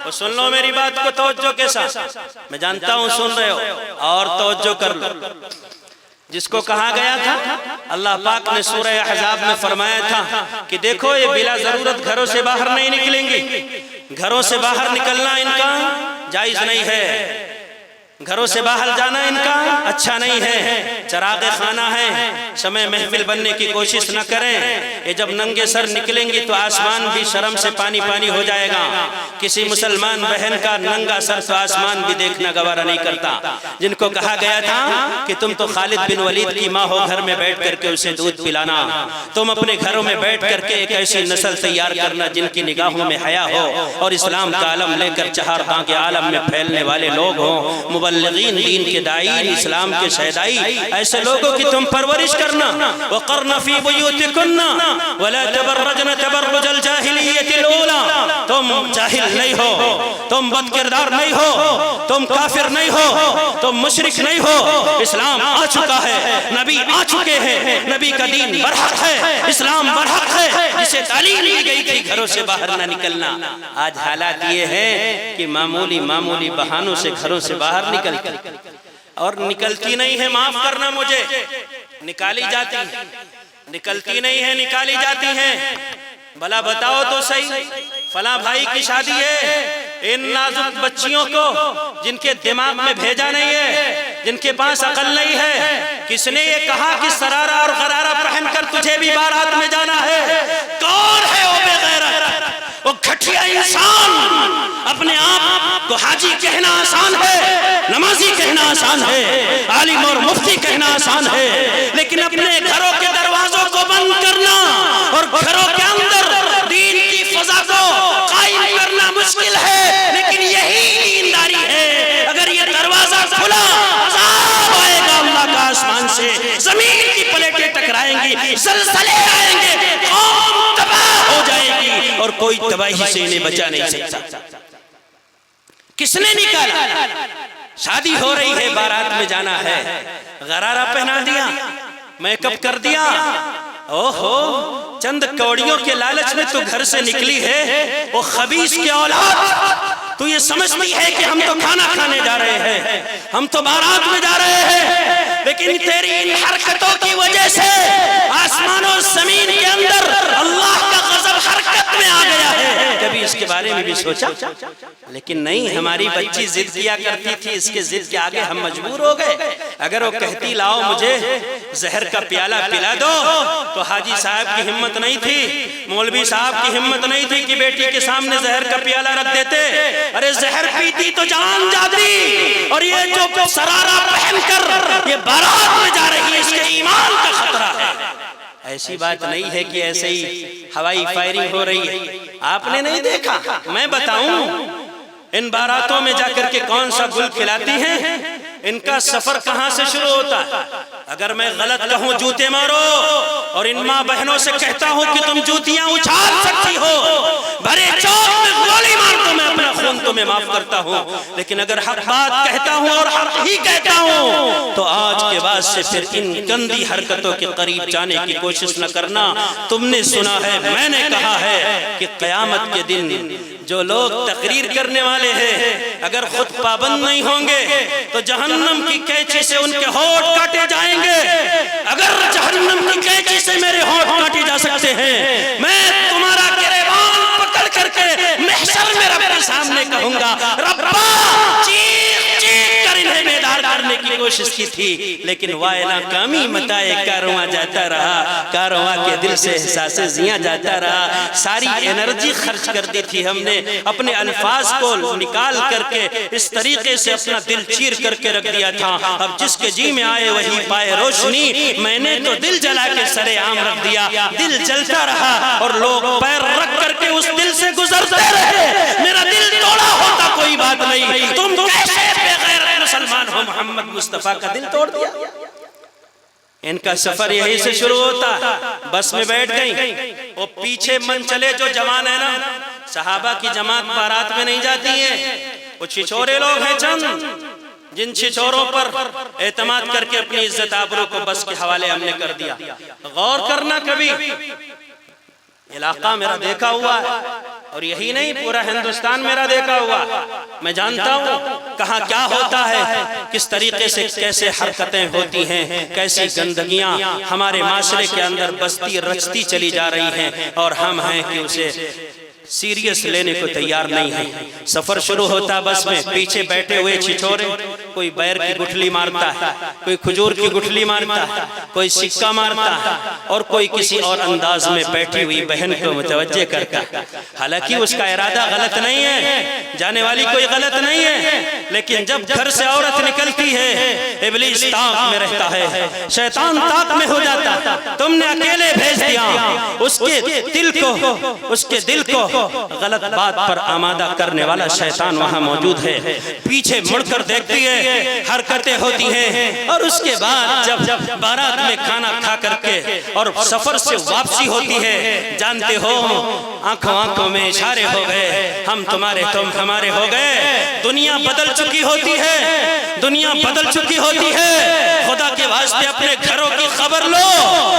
اور سن لو میری بات کو توجہ کے ساتھ، میں جانتا ہوں سن رہے ہو، اور توجہ کر لو۔ جس کو کہا گیا تھا، اللہ پاک نے سورہ احزاب میں فرمایا تھا کہ دیکھو یہ بلا ضرورت گھروں سے باہر نہیں نکلیں گی، گھروں سے باہر نکلنا ان کا جائز نہیں ہے، گھروں سے باہر جانا ان کا اچھا نہیں ہے، چراغ خانہ ہے، شمع محفل بننے کی کوشش نہ کریں۔ یہ جب ننگے سر نکلیں گی تو آسمان بھی شرم سے پانی پانی ہو جائے گا۔ کسی مسلمان بہن کا ننگا سر تو آسمان بھی دیکھنا گوارا نہیں کرتا۔ جن کو کہا گیا تھا کہ تم تو خالد بن ولید کی ماں ہو، گھر میں بیٹھ کر کے اسے دودھ پلانا، تم اپنے گھروں میں بیٹھ کر کے ایک ایسی نسل تیار کرنا جن کی نگاہوں میں حیا ہو اور اسلام کا علم لے کر چہارخاں کے عالم میں پھیلنے والے لوگ ہوں، مبلغین، دین کے داعین، اسلام کے شہدائی، ایسے لوگوں کی تم پرورش کرنا۔ وَقَرْنَ فِي بُيُوتِكُنَّ وَلَا تَبَرَّجْنَ تَبَرُّجَ الْجَاهِلِيَّةِ الْأُولَى، تم جاہل نہیں ہو، تم بد کردار نہیں ہو، تم کافر نہیں ہو، تم مشرک نہیں ہو۔ اسلام آ چکا ہے، نبی آ چکے ہیں، نبی کا دین برحق ہے، اسلام برحق ہے، جسے تعلیم دی گئی تھی گھروں سے باہر نہ نکلنا۔ آج حالات یہ ہے کہ معمولی بہانوں سے گھروں سے باہر نکلتی اور نکلتی نہیں ہے، معاف کرنا مجھے، نکالی جاتی ہیں، نکلتی نہیں ہے، نکالی جاتی ہیں۔ بھلا بتاؤ تو صحیح، فلاں بھائی کی شادی ہے، ان نازک بچیوں کو جن کے دماغ میں بھیجا نہیں ہے، جن کے پاس عقل نہیں ہے، کس نے یہ کہا کہ سرارہ اور غرارہ پہن کر تجھے بھی بارات میں جانا ہے؟ کون ہے وہ بے غیرت؟ وہ گھٹیا انسان۔ اپنے آپ کو حاجی کہنا آسان ہے، نمازی کہنا آسان ہے، عالم اور مفتی کہنا آسان ہے، لیکن اپنے گھروں کے دروازوں کو بند کرنا اور گھروں کے اندر دین کی فضا کو قائم کرنا مشکل ہے، لیکن یہی دینداری ہے۔ اگر یہ دروازہ کھلا، عذاب آئے گا اللہ کا آسمان سے، زمین کی پلیٹیں ٹکرائیں گی، زلزلے آئیں گے، قوم تباہ ہو جائے گی اور کوئی تباہی سے انہیں بچا نہیں سکتا۔ کس نے نکالا؟ شادی ہو رہی ہے، بارات میں جانا ہے، غرارہ پہنا دیا، میک اپ کر دیا، اوہو چند کوڑیوں کے لالچ میں تو گھر سے نکلی ہے، وہ خبیث کی اولاد، تو یہ سمجھتی ہے کہ ہم تو کھانا کھانے جا رہے ہیں، ہم تو بارات میں جا رہے ہیں، لیکن تیری ان حرکتوں کی وجہ سے آسمان و زمین کے اندر اللہ کا غضب حرکت میں آ گیا ہے۔ کبھی اس کے بارے میں بھی سوچا؟ لیکن نہیں، ہماری بچی ضد کیا کرتی تھی، اس کے ضد کے آگے ہم مجبور ہو گئے۔ اگر وہ کہتی لاؤ مجھے زہر کا پیالہ پلا دو، تو حاجی صاحب کی ہمت نہیں تھی، مولوی صاحب کی ہمت نہیں تھی کہ بیٹی کے سامنے زہر کا پیالہ رکھ دیتے۔ ارے زہر پیتی تو جان جاتی، اور یہ جو سرارہ پہن کر یہ بارات میں جا رہی ہے، اس کے ایمان کا خطرہ ہے۔ ایسی بات نہیں ہے کہ ایسے ہی ہوائی فائرنگ ہو رہی ہے، آپ نے نہیں دیکھا، میں بتاؤں ان باراتوں میں جا کر کے کون سا گل کھلاتی ہیں، ان کا سفر کہاں سے شروع ہوتا ہے۔ اگر میں غلط کہوں جوتے مارو، اور ان ماں بہنوں سے کہتا ہوں کہ تم جوتیاں اچھال سکتی ہو، بھرے چوک میں گولی مار دو، میں اپنا خون تمہیں معاف کرتا ہوں، لیکن اگر حق بات کہتا ہوں اور حق ہی کہتا ہوں تو آج کے بعد سے پھر ان گندی حرکتوں کے قریب جانے کی کوشش نہ کرنا۔ تم نے سنا ہے، میں نے کہا ہے کہ قیامت کے دن جو لوگ تقریر کرنے والے ہیں اگر خود پابند نہیں ہوں گے تو جہنم کی قینچی سے ان کے ہونٹ کاٹے جائیں گے۔ اگر جہنم کی قینچی سے میرے ہونٹ کاٹے جا سکتے ہیں، میں تمہارا گریبان پکڑ کر کے محشر میں رب کے سامنے کہوں گا، ربا چیخ چیخ کر انہیں بیدار کرنے کی کوشش کی تھی، لیکن وائے ناکامی متائے کارواں جاتا رہا، کارواں کے دل سے احساس زیاں جاتا رہا۔ ساری انرجی خرچ کر دی تھی ہم نے، اپنے الفاظ کو نکال کر کے اس طریقے سے اپنا دل چیر کر کے رکھ دیا تھا، اب جس کے جی میں آئے وہی پائے روشنی۔ میں نے تو دل جلا کے سرے عام رکھ دیا، دل جلتا رہا اور لوگ پیر رکھ کر کے اس دل سے گزرتے رہے۔ میرا دل توڑا ہوتا کوئی بات نہیں، تم کیسے بغیر مسلمان ہو محمد مصطفیٰ کا دل توڑ دیا۔ ان کا سفر یہی سے شروع ہوتا، بس میں بیٹھ گئیں، وہ پیچھے من چلے جو جوان ہے نا، صحابہ کی جماعت بارات میں نہیں جاتی ہے، وہ چھچورے لوگ ہیں چند، جن چھچوروں پر اعتماد کر کے اپنی عزت آبرو کو بس کے حوالے ہم نے کر دیا۔ غور کرنا، کبھی علاقہ میرا دیکھا ہوا ہے اور یہی نہیں پورا ہندوستان میرا دیکھا ہوا، میں جانتا ہوں کہاں کیا ہوتا ہے، کس طریقے سے کیسے حرکتیں ہوتی ہیں، کیسی گندگیاں ہمارے معاشرے کے اندر بستی رچتی چلی جا رہی ہیں، اور ہم ہیں کہ اسے سیریس لینے کو تیار نہیں ہے۔ سفر شروع ہوتا بس میں، پیچھے بیٹھے ہوئے چھچورے، کوئی بیر کی گٹھلی مارتا ہے، کوئی کھجور کی گٹھلی مارتا ہے، کوئی سکہ مارتا ہے، اور کوئی کسی اور انداز میں بیٹھی ہوئی بہن کو متوجہ کرتا ہے۔ حالانکہ اس کا ارادہ غلط نہیں ہے، جانے والی کوئی غلط نہیں ہے، لیکن جب گھر سے عورت نکلتی ہے ابلیس طاق میں رہتا ہے، شیطان طاق میں ہو جاتا۔ تم نے اکیلے بھیج دیا، اس کے دل کو غلط بات پر آمادہ کرنے والا شیطان وہاں موجود ہے۔ پیچھے مڑ کر دیکھتی ہے، حرکتیں ہوتی ہیں، اور اس کے بعد جب بارات میں کھانا کھا کر کے اور سفر سے واپسی ہوتی ہے، جانتے ہو آنکھوں آنکھوں میں اشارے ہو گئے، ہم تمہارے تم ہمارے ہو گئے۔ دنیا بدل چکی ہوتی ہے، دنیا بدل چکی ہوتی ہے۔ خدا کے واسطے اپنے گھروں کی خبر لو،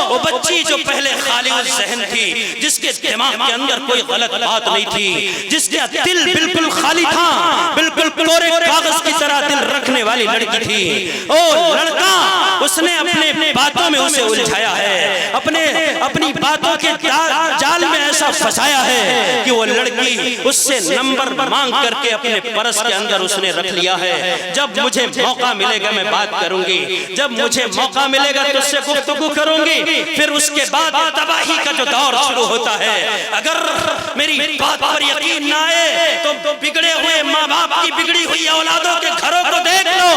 وہ بچی جو پہلے خالی الذہن تھی، جس کے دماغ کے اندر کوئی غلط بات نہیں تھی، جس کا دل بالکل خالی تھا، بالکل کورے کاغذ کی طرح دل رکھنے والی لڑکی تھی، اور لڑکا اس نے اپنے باتوں میں اسے الجھایا ہے، اپنی باتوں کے جال میں ایسا پھنسایا ہے کہ وہ لڑکی اس سے نمبر مانگ کر کے اپنے پرس کے اندر اس نے رکھ لیا ہے۔ جب مجھے موقع ملے گا میں بات کروں گی، جب مجھے موقع ملے گا تو اس سے گفتگو کروں گی، پھر اس کے بعد تباہی کا جو دور شروع ہوتا ہے۔ اگر میری بات پر یقین نہ آئے تو بگڑے ہوئے ماں باپ کی بگڑی ہوئی اولادوں کے گھروں کو دیکھ لو،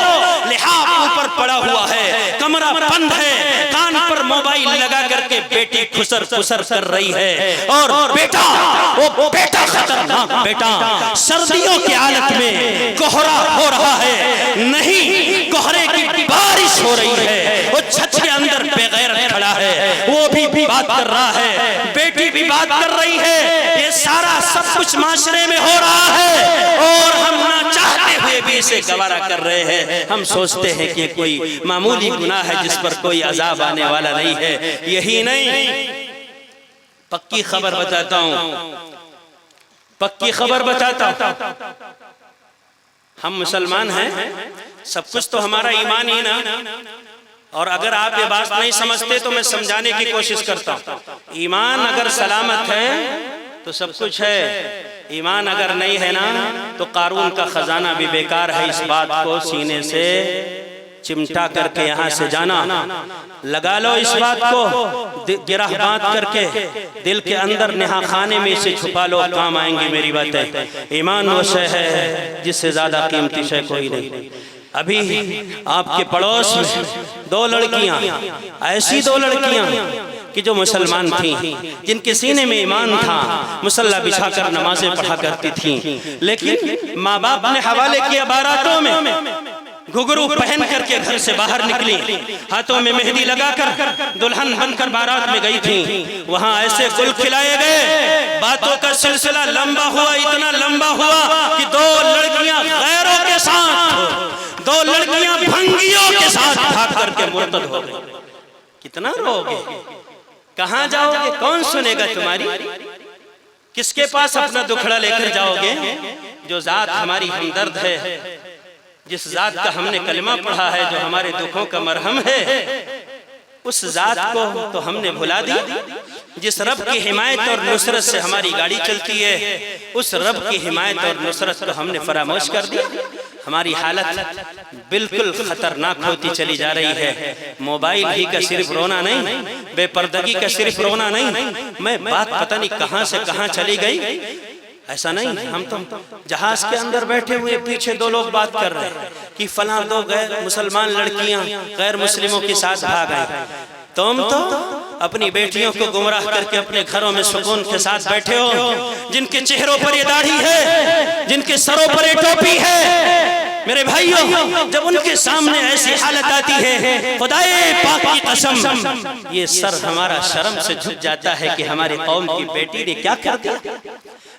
لحاف اوپر پڑا ہوا ہے، کمرہ بند ہے، کان پر موبائل لگا کر کے بیٹی خسر خسر کر رہی ہے، اور وہ بیٹا خطرناک بیٹا سردیوں کی حالت میں کوہرا ہو رہا ہے، نہیں کوہرے کی بارش ہو رہی ہے، وہ چھت کے اندر بے غیرت کھڑا ہے، وہ بھی بات کر رہا ہے، بیٹی بھی بات کر رہی ہے، یہ سارا سب کچھ معاشرے میں ہو رہا ہے، اور ہم نہ چاہتے ہوئے بھی اسے گوارا کر رہے ہیں۔ ہم سوچتے ہیں کہ کوئی معمولی گناہ ہے جس پر کوئی عذاب آنے والا نہیں ہے۔ یہی نہیں، پکی خبر بتاتا ہوں، پکی خبر بتاتا ہوں، ہم مسلمان ہیں، سب کچھ تو ہمارا ایمان ہی نا، اور اگر آپ یہ بات نہیں سمجھتے تو میں سمجھانے کی کوشش کرتا ہوں۔ ایمان اگر سلامت ہے تو سب کچھ ہے، ایمان اگر نہیں ہے نا تو قارون کا خزانہ بھی بیکار ہے۔ اس بات کو سینے سے چمٹا کر کے یہاں سے جانا، لگا لو اس بات کو، گرہ باندھ کر کے دل کے اندر نہا خانے میں اسے چھپا لو، کام آئیں گی میری باتیں۔ ایمان وہ شے ہے جس سے زیادہ قیمتی شے کوئی نہیں۔ ابھی آپ کے پڑوس میں دو لڑکیاں، ایسی دو لڑکیاں کہ جو مسلمان تھیں، جن کے سینے میں ایمان تھا، مصلی بچھا کر نمازیں پڑھا کرتی تھیں، لیکن ماں باپ نے حوالے کیا باراتوں میں، گھگرو پہن کر کے گھر سے باہر نکلی، ہاتھوں میں مہندی لگا کر دلہن بن کر بارات میں گئی تھیں، وہاں ایسے گل کھلائے گئے، باتوں کا سلسلہ لمبا ہوا، اتنا لمبا ہوا کہ دو لڑکیاں غیروں کے ساتھ، دو لڑکیاں بھنگیوں کے ساتھ بھاگ کر کے مرتد ہو گئی۔ کتنا رو گے، کہاں جاؤ گے، کون سنے گا تمہاری؟ کس کے پاس اپنا دکھڑا لے کر جاؤ گے؟ جو ذات ہماری ہمدرد ہے، جس ذات کا ہم نے کلمہ پڑھا ہے، جو ہمارے دکھوں کا مرہم ہے، اس ذات کو تو ہم نے بھلا دی۔ جس رب کی حمایت اور نصرت سے ہماری گاڑی چلتی ہے، اس رب کی حمایت اور نصرت کو ہم نے فراموش کر دیا۔ ہماری حالت بالکل خطرناک ہوتی چلی جا رہی ہے۔ موبائل ہی کا صرف رونا نہیں، بے پردگی کا صرف رونا نہیں، میں بات پتہ نہیں کہاں سے کہاں چلی گئی۔ ایسا نہیں، ہم تو جہاز کے اندر بیٹھے ہوئے پیچھے دو لوگ بات کر رہے ہیں کہ فلاں دو غیر مسلمان لڑکیاں غیر مسلموں کے ساتھ بھاگ آئیں۔ تم تو اپنی بیٹیوں کو گمراہ کر کے اپنے گھروں میں سکون کے ساتھ بیٹھے ہو، جن کے چہروں پر یہ داڑھی ہے، جن کے سروں پر یہ ٹوپی ہے۔ میرے بھائیوں، جب ان کے سامنے ایسی حالت آتی ہے، خدائے پاک کی قسم، یہ سر ہمارا شرم سے جھک جاتا ہے کہ ہماری قوم کی بیٹی نے کیا کر دیا،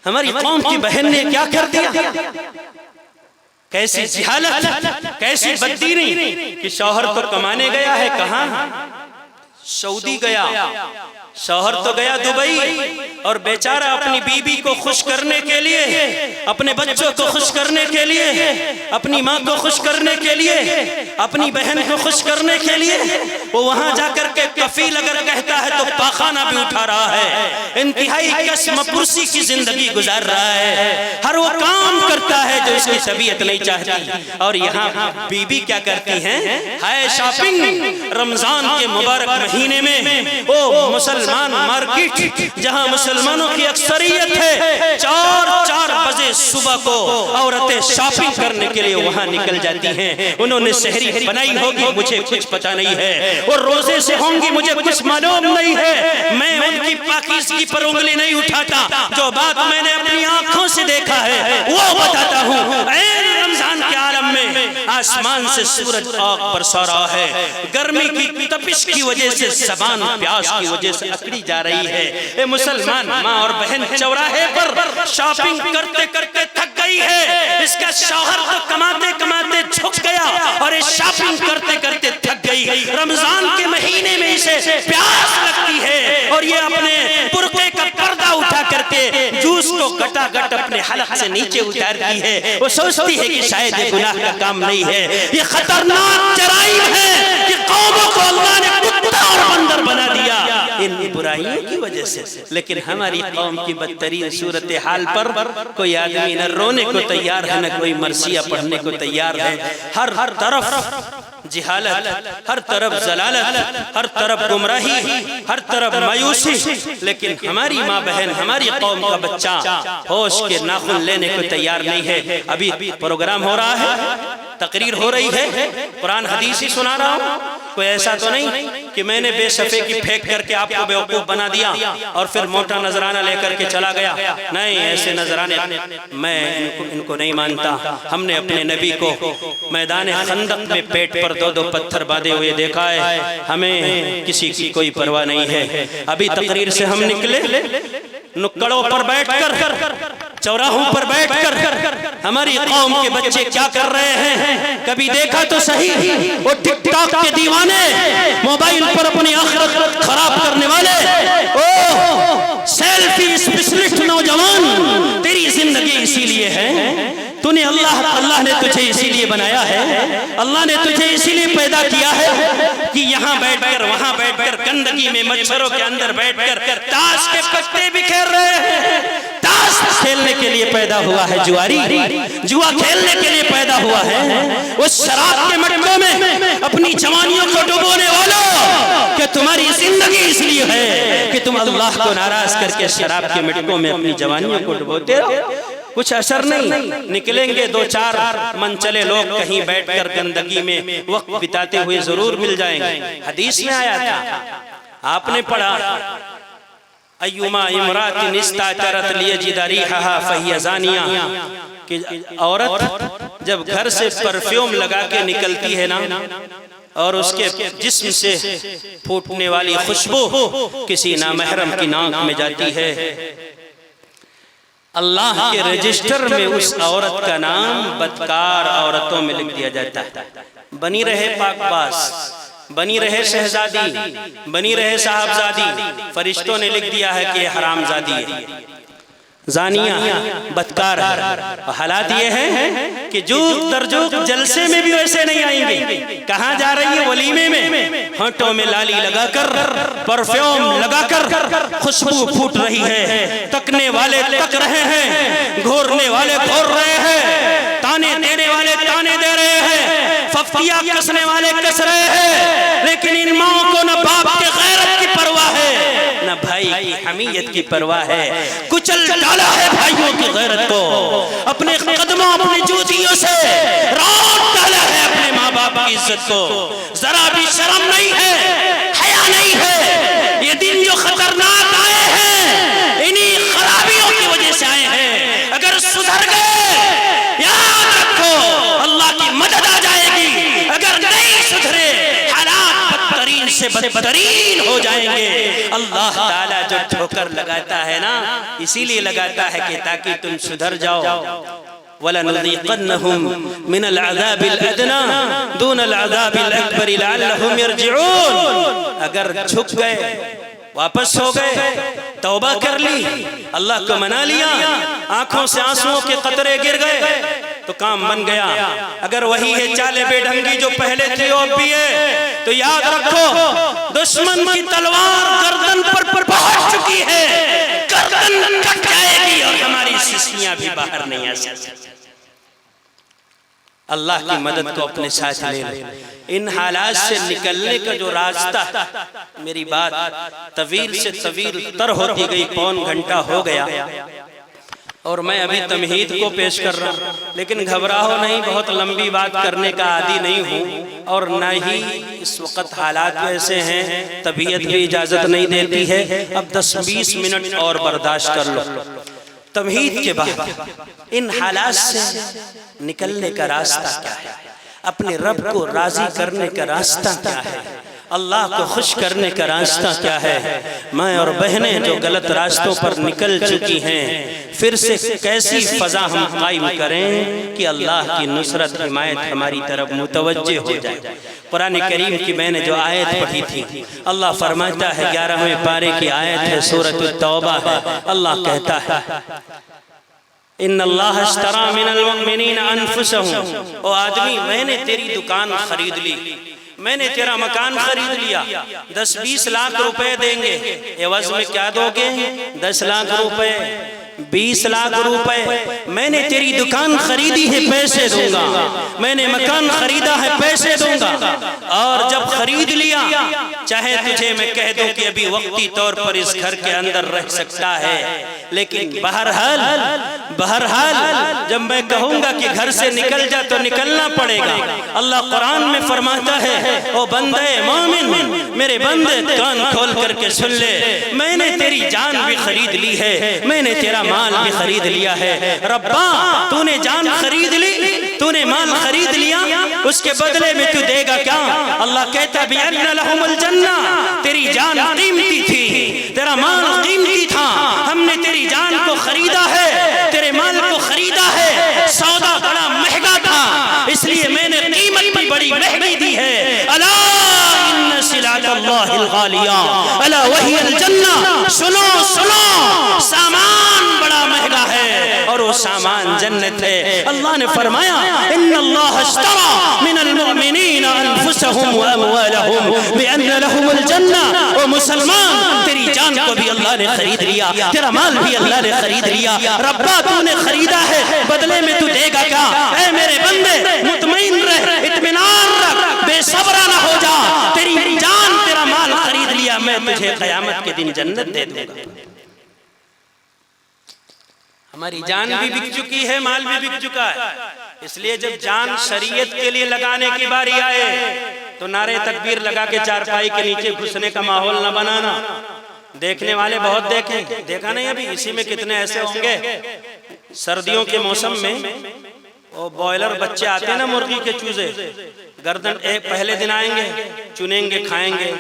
ہماری قوم کی بہن نے کیا کر دیا۔ کیسی جہالت، کیسی بددینی کہ شوہر تو کمانے گیا ہے، کہاں؟ سعودی گیا، شوہر تو گیا دبئی، اور بیچارہ اپنی بیوی کو خوش کرنے کے لیے، اپنے بچوں کو خوش کرنے کے لیے، اپنی ماں کو خوش کرنے کے لیے، اپنی بہن کو خوش کرنے کے لیے وہ وہاں جا کر کے کفیل اگر کہتا ہے تو پاخانہ بھی اٹھا رہا ہے، انتہائی کشم پرسی کی زندگی گزار رہا ہے، ہر وہ کام کرتا ہے جو اس کی طبیعت نہیں چاہتی۔ اور یہاں بیوی کیا کرتی ہیں؟ ہائے شاپنگ، رمضان کے مبارک مہینے میں وہ مسلمان مارکیٹ جہاں مسلمانوں کی اکثریت ہے، 4 بجے صبح کو عورتیں شاپنگ کرنے کے لیے وہاں نکل جاتی ہیں۔ انہوں نے سحری بنائی ہوگی، مجھے کچھ پتہ نہیں ہے، اور روزے سے ہوں گی، مجھے کچھ معلوم نہیں ہے، میں ان کی پاکیزگی پر انگلی نہیں اٹھاتا، جو بات میں نے اپنی آنکھوں سے دیکھا ہے وہ بتاتا ہوں۔ اے رمضان کے عالم میں آسمان سے سورج آگ برسا رہا ہے، گرمی کی تپش کی وجہ سے زبان پیاس کی وجہ سے اکڑی جا رہی ہے۔ اے مسلمان ماں اور بہن چوراہے پر شاپنگ کرتے کرتے تھک گئی ہے، اس کا شوہر تو کماتے کماتے جھک گیا اور یہ شاپنگ کرتے کرتے تھک گئی، رمضان کے مہینے میں اسے پیاس لگتی ہے اور یہ اپنے برقعے کا پردہ اٹھا کر کے جوس کو گٹا گٹ اپنے حلق سے نیچے اتارتی ہے۔ وہ سوچتی ہے کہ شاید یہ گناہ کا کام نہیں ہے، یہ خطرناک جرائم ہے کہ قوموں کو اللہ نے کتا اور بندر بنا دیا ان برائیوں کی وجہ سے۔ لیکن ہماری قوم کی بدترین صورتحال پر کوئی آدمی نہ رونے کو تیار ہے، نہ کوئی مرثیہ پڑھنے کو تیار ہے۔ ہر طرف جہالت، ہر طرف ضلالت، ہر طرف گمراہی، ہر طرف مایوسی، لیکن ہماری ماں بہن، ہماری قوم کا بچہ ہوش کے ناخن لینے کو تیار نہیں ہے۔ ابھی پروگرام ہو رہا ہے، تقریر ہو رہی ہے، قرآن حدیث ہی سنا رہا ہوں، کوئی ایسا تو نہیں کہ میں نے بے صفے کی پھینک کر کے آپ کو بیوقوف بنا دیا اور پھر موٹا نذرانہ لے کر کے چلا گیا۔ نہیں، ایسے نذرانے میں ان کو نہیں مانتا۔ ہم نے اپنے نبی کو میدان خندق میں پیٹ پر 2 پتھر باندھے ہوئے دیکھا ہے، ہمیں کسی کی کوئی پرواہ نہیں ہے۔ ابھی تقریر سے ہم نکلے، نکڑوں پر بیٹھ کر، چوراہوں پر بیٹھ کر ہماری قوم کے بچے کیا کر رہے ہیں کبھی دیکھا تو صحیح؟ وہ ٹک ٹاک کے دیوانے، موبائل پر اپنی آخرت خراب کرنے والے، سیلفی اسپیشلسٹ نوجوان، تیری زندگی اسی لیے ہے، تو نے اللہ نے تجھے اسی لیے بنایا ہے، اللہ نے تجھے اسی لیے پیدا کیا ہے کہ یہاں بیٹھ کر وہاں بیٹھ کر گندگی میں مچھروں کے اندر بیٹھ کر تاش کے پتے بکھیر رہے ہیں۔ تاش کھیلنے کے لیے پیدا ہوا ہے جواری، جوا کھیلنے کے لیے پیدا ہوا ہے، اس شراب کے مٹکوں میں اپنی جوانیوں کو ڈبونے والوں، کہ تمہاری زندگی اس لیے ہے کہ تم اللہ کو ناراض کر کے شراب کے مٹکوں میں اپنی جوانیوں کو ڈبوتے ہو۔ کچھ اثر نہیں، نکلیں گے 2-4 من چلے لوگ کہیں بیٹھ کر گندگی میں وقت بتاتے ہوئے ضرور مل جائیں گے۔ حدیث میں آیا تھا، آپ نے پڑھا، ایما امرات استاجرت لیجد ریحها فہی زانیہ، کہ عورت جب گھر سے پرفیوم لگا کے نکلتی ہے نا اور اس کے جسم سے پھوٹنے والی خوشبو کسی نامحرم کی ناک میں جاتی ہے، اللہ کے رجسٹر میں اس عورت کا نام بدکار عورتوں میں لکھ دیا جاتا ہے۔ بنی رہے پاک باز، بنی رہے شہزادی، بنی رہے صاحبزادی، فرشتوں نے لکھ دیا ہے کہ یہ حرام زادی ہے۔ زانیہ بدکار ہے۔ حالات یہ ہیں کہ جوک در جوک جلسے میں بھی ویسے نہیں آئیں گے۔ کہاں جا رہی ہے؟ ولیمے میں، ہونٹوں میں لالی لگا کر، پرفیوم لگا کر خوشبو پھوٹ رہی ہے، تکنے والے تک رہے ہیں، گھورنے والے گھور رہے ہیں، تانے دینے والے تانے دے رہے ہیں، ففتیاں کسنے والے کس رہے ہیں، لیکن ان ماؤں کو نہ باپ کے غیرت کی پرواہ ہے، نہ بھائی کی حمیت کی پرواہ ہے۔ کچل ڈالا ہے بھائیوں کی غیرت کو، اپنے قدموں اپنی جوتیوں سے روٹ ڈالا ہے اپنے ماں باپ کی عزت کو۔ ذرا بھی شرم نہیں ہے، حیا نہیں ہے۔ یہ دن جو خطرناک آئے ہیں انہی خرابیوں کی وجہ سے آئے ہیں۔ اگر سدھر گئے یاد رکھو اللہ کی مدد آ جائے گی، اگر نہیں سدھرے حالات بدترین سے بدترین ہو جائیں گے۔ اللہ تعالیٰ جو ٹھوکر لگاتا ہے نا، اسی لیے لگاتا ہے کہ تاکہ تم سدھر جاؤ۔ وَلَنُذِيقَنَّهُمْ مِنَ الْعَذَابِ الْأَدْنَى دُونَ الْعَذَابِ الْأَكْبَرِ لَعَلَّهُمْ يَرْجِعُونَ۔ اگر جھک گئے، واپس ہو گئے، توبہ کر لی، اللہ کو منا لیا، آنکھوں سے آنسوؤں کے قطرے گر گئے تو کام بن گیا۔ اگر وہی ہے چالے بے ڈھنگی جو پہلے تھی وہ بھی ہے، تو یاد رکھو دشمن کی تلوار گردن پر پہنچ چکی ہے، گردن کٹ جائے گی اور ہماری سسیاں بھی باہر نہیں آ سکتی۔ اللہ کی مدد کو اپنے ساتھ لے لیں۔ ان حالات سے نکلنے کا جو راستہ، میری بات طویل سے طویل تر ہوتی گئی، پون گھنٹہ ہو گیا اور میں ابھی تمہید کو پیش کر رہا ہوں، لیکن گھبراہو نہیں، بہت لمبی بات کرنے کا عادی نہیں ہوں، اور نہ ہی اس وقت حالات ایسے ہیں، طبیعت بھی اجازت نہیں دیتی ہے۔ اب 10-20 منٹ اور برداشت کر لو۔ تمہید کے بعد ان حالات سے نکلنے کا راستہ کیا ہے؟ اپنے رب کو راضی کرنے کا راستہ کیا ہے؟ اللہ کو خوش کرنے کا راستہ کیا ہے؟ ماں اور بہنیں جو غلط راستوں پر نکل چکی ہیں، پھر سے کیسی فضا ہم قائم کریں کہ اللہ کی نصرت حمایت ہماری طرف متوجہ ہو جائے۔ قرآن کریم کی میں نے جو آیت پڑھی تھی، اللہ فرماتا ہے 11ویں پارے کی آیت ہے، سورۃ التوبہ ہے۔ اللہ کہتا ہے ان اللہ اشترى من المؤمنین انفسهم، او آدمی میں نے تیری دکان خرید لی، میں نے تیرا مکان خرید لیا، 10-20 لاکھ روپے دیں گے، عوض میں کیا دو گے؟ 10 لاکھ روپے، 20 لاکھ روپے۔ میں نے تیری دکان خریدی ہے، پیسے دوں گا، میں نے مکان خریدا ہے، پیسے دوں گا، اور جب خرید لیا چاہے تجھے میں کہہ دوں کہ ابھی وقتی طور پر اس گھر کے اندر رہ سکتا ہے، لیکن بہرحال جب میں کہوں گا کہ گھر سے نکل جا تو نکلنا پڑے گا۔ اللہ قرآن میں فرماتا ہے او بندے مومن، میرے بندے کان کھول کر کے سن لے، میں نے تیری جان بھی خرید لی ہے، میں نے تیرا مال بھی خرید لیا ہے۔ ربا تو نے جان خرید لی، تو نے مال خرید لیا، اس کے بدلے میں تو دے گا کیا؟ اللہ کہتا بِأَنَّ لَهُمُ الْجَنَّةِ، تیری جان قیمتی تھی، تیرا مال قیمتی تھا، ہم نے تیری جان کو خریدا ہے، تیرے مال کو خریدا ہے، سودا بڑا مہنگا تھا، اس لیے میں نے قیمت بھی بڑی مہنگی دی ہے۔ الا ان سلعۃ اللہ الغالیہ الا وہی الجنہ، سنو سنو سامان بڑا مہنگا ہے اور وہ سامان جنت ہے۔ اللہ نے فرمایا ان اللہ اشترى من المؤمنین انفسهم واموالهم بان لهم الجنہ، او مسلمان تیری جان کو بھی اللہ نے خرید لیا، تیرا مال بھی اللہ نے خرید لیا۔ ربا تو نے خریدا ہے، بدلے میں تو دے گا کیا؟ اے میرے بندے مطمئن رہ، اطمینان رکھ، بے صبرا نہ ہو جا، تیری جان تیرا مال خرید لیا، میں تجھے قیامت کے دن جنت دے دوں گا۔ ہماری جان بھی بک چکی ہے، مال بھی بک چکا ہے، اس لیے جب جان شریعت کے لیے لگانے کی باری آئے تو نعرے تکبیر لگا کے چارپائی کے نیچے گھسنے کا ماحول نہ بنانا۔ دیکھنے والے بہت دیکھیں، دیکھا نہیں ابھی اسی میں کتنے ایسے ہوں گے، سردیوں کے موسم میں وہ بوائلر بچے آتے ہیں نا مرغی کے چوزے، گردن پہلے دن آئیں گے، چنیں گے، کھائیں گے،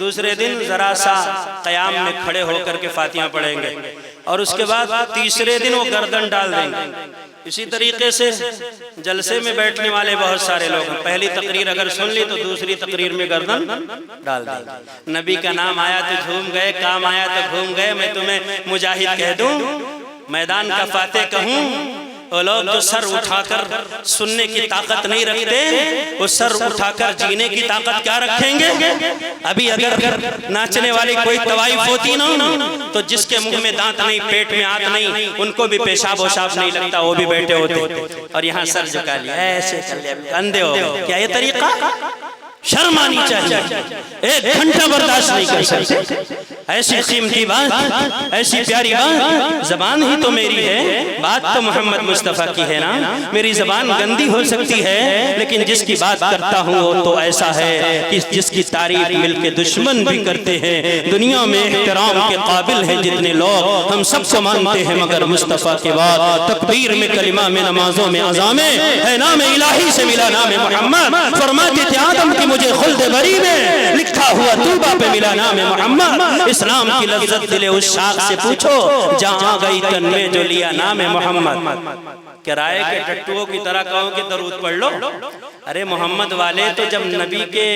دوسرے دن ذرا سا قیام میں کھڑے ہو کر کے فاتحہ پڑھیں گے، اور اس کے بعد تیسرے دن وہ گردن ڈال دیں گے۔ اسی طریقے سے جلسے میں بیٹھنے والے بہت سارے لوگ ہیں، پہلی تقریر اگر سن لی تو دوسری تقریر میں گردن ڈال دیں گے۔ نبی کا نام آیا تو جھوم گئے، کام آیا تو گھوم گئے، میں تمہیں مجاہد کہہ دوں، میدان کا فاتح کہوں، وہ لوگ جو سر اٹھا کر سننے کی طاقت نہیں رکھتے، وہ سر اٹھا کر جینے کی طاقت کیا رکھیں گے؟ ابھی اگر ناچنے والی کوئی طوائف ہوتی نا تو جس کے منہ میں دانت نہیں، پیٹ میں آنت نہیں، ان کو بھی پیشاب وشاب نہیں لگتا، وہ بھی بیٹھے ہوتے، اور یہاں سر جھکا لیا ایسے کر لیا، اندھے ہو گئے۔ کیا یہ طریقہ؟ شرم آنی چاہیے، ایک گھنٹہ برداشت نہیں کر سکتے ایسی قیمتی بات، ایسی پیاری بات۔ زبان ہی تو میری ہے، بات تو محمد مصطفیٰ کی ہے نا۔ میری زبان گندی ہو سکتی ہے لیکن جس کی بات کرتا ہوں وہ تو ایسا ہے کہ جس کی تعریف مل کے دشمن بھی کرتے ہیں۔ دنیا میں احترام کے قابل ہیں جتنے لوگ، ہم سب کو مانتے ہیں، مگر مصطفیٰ کے بعد تکبیر میں، کلمہ میں، نمازوں میں، اذان میں ہے نام الہی سے ملا نام محمد۔ فرماتے تھے آدم کی مجھے خلد بری میں لکھا ہوا طوبہ پہ ملا نام محمد۔ اسلام کی لذت دل عشاق سے پوچھو، جہاں گئی تن میں جو لیا نام محمد۔ کرائے کے ٹٹوؤں کی طرح کہوں کہ درود پڑھ لو، ارے محمد والے تو جب نبی کے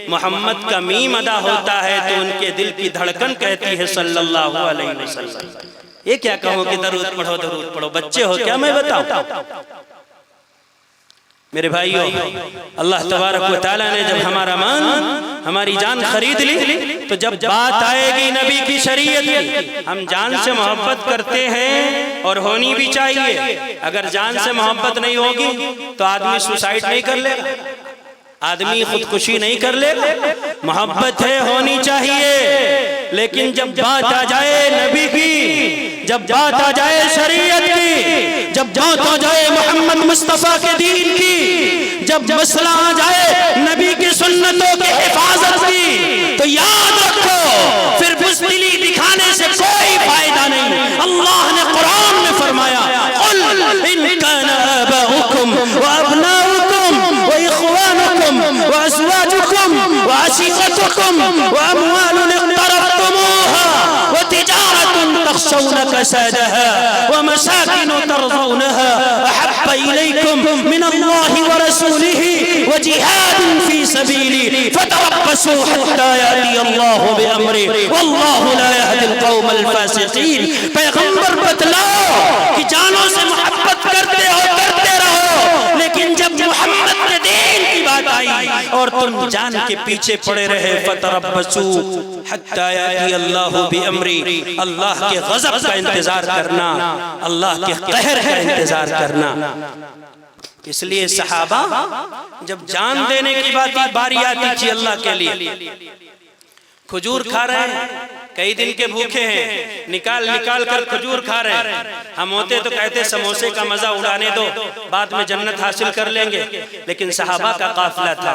محمد کا میم ادا ہوتا ہے تو ان کے دل کی دھڑکن کہتی ہے صلی اللہ علیہ وسلم۔ یہ کیا کہوں کہ درود پڑھو درود پڑھو، بچے ہو کیا میں بتاؤں؟ میرے بھائیو، اللہ تبارک و تعالیٰ نے جب ہمارا مان، ہماری جان خرید لی، تو جب بات آئے گی نبی کی شریعت کی، ہم جان سے محبت کرتے ہیں اور ہونی بھی چاہیے۔ اگر جان سے محبت نہیں ہوگی تو آدمی سوسائڈ نہیں کر لے گا، آدمی خودکشی نہیں کر لے گا۔ محبت ہے، ہونی چاہیے، لیکن جب بات آ جائے نبی کی، جب بات آ جائے شریعت کی، جب بات آ جائے محمد مصطفیٰ کے دین کی، جب مسئلہ آ جائے نبی کی سنتوں کی حفاظت کی، تو یاد رکھو پھر بزدلی دکھانے سے کوئی فائدہ نہیں۔ اللہ نے قرآن میں فرمایا قُلْ إِنْ كَانَ آبَاؤُكُمْ وَأَبْنَاؤُكُمْ وَإِخْوَانُكُمْ وَأَزْوَاجُكُمْ وَعَشِيرَتُكُمْ وَأَمْوَالٌ اقْتَرَفْتُمُوهَا وَتِجَارَةٌ تَخْشَوْنَ كَسَادَهَا وَمَسَاكِنُ تَرْضَوْنَهَا أَحَبَّ إِلَيْكُمْ مِنَ اللَّهِ وَرَسُولِهِ وَجِهَادٍ فِي سَبِيلِهِ فَتَرَبَّصُوا حَتَّى يَأْتِيَ اللَّهُ بِأَمْرِهِ وَاللَّهُ لَا يَهْدِي الْقَوْمَ الْفَاسِقِينَ۔ پیغمبر بتلاؤ کہ جانوں سے محبت کرتے رہو، لیکن جب محمد کے دین کی بات آئی اور تم جان کے پیچھے پڑے رہے، فَتَرَبَّصُوا حَتَّى يَأْتِيَ اللَّهُ بِأَمْرِهِ، اللہ کے غضب کا انتظار کرنا، اللہ کے قہر کا انتظار کرنا۔ اس لیے صحابہ جب جان دینے کی باری آتی تھی اللہ کے لیے، کھجور کھا رہے ہیں، کئی دن کے بھوکے ہیں، نکال کر کھجور کھا رہے ہیں۔ ہم ہوتے تو کہتے سموسے کا مزہ اڑانے دو، بعد میں جنت حاصل کر لیں گے، لیکن صحابہ کا قافلہ تھا،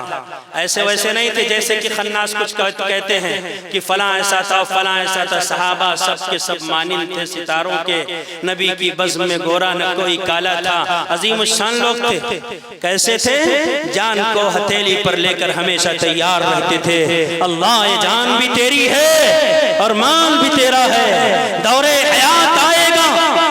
ایسے ویسے نہیں تھے جیسے کہ خناس کچھ کہتے ہیں کہ فلاں ایسا تھا فلاں ایسا تھا۔ صحابہ سب کے سب مانند تھے ستاروں کے، نبی کی بزم میں گورا نہ کوئی کالا تھا، عظیم الشان لوگ تھے۔ کیسے تھے؟ جان کو ہتھیلی پر لے کر ہمیشہ تیار رہتے تھے، اللہ یہ جان بھی تیری ہے اور مال بھی تیرا ہے، دور حیات آئے گا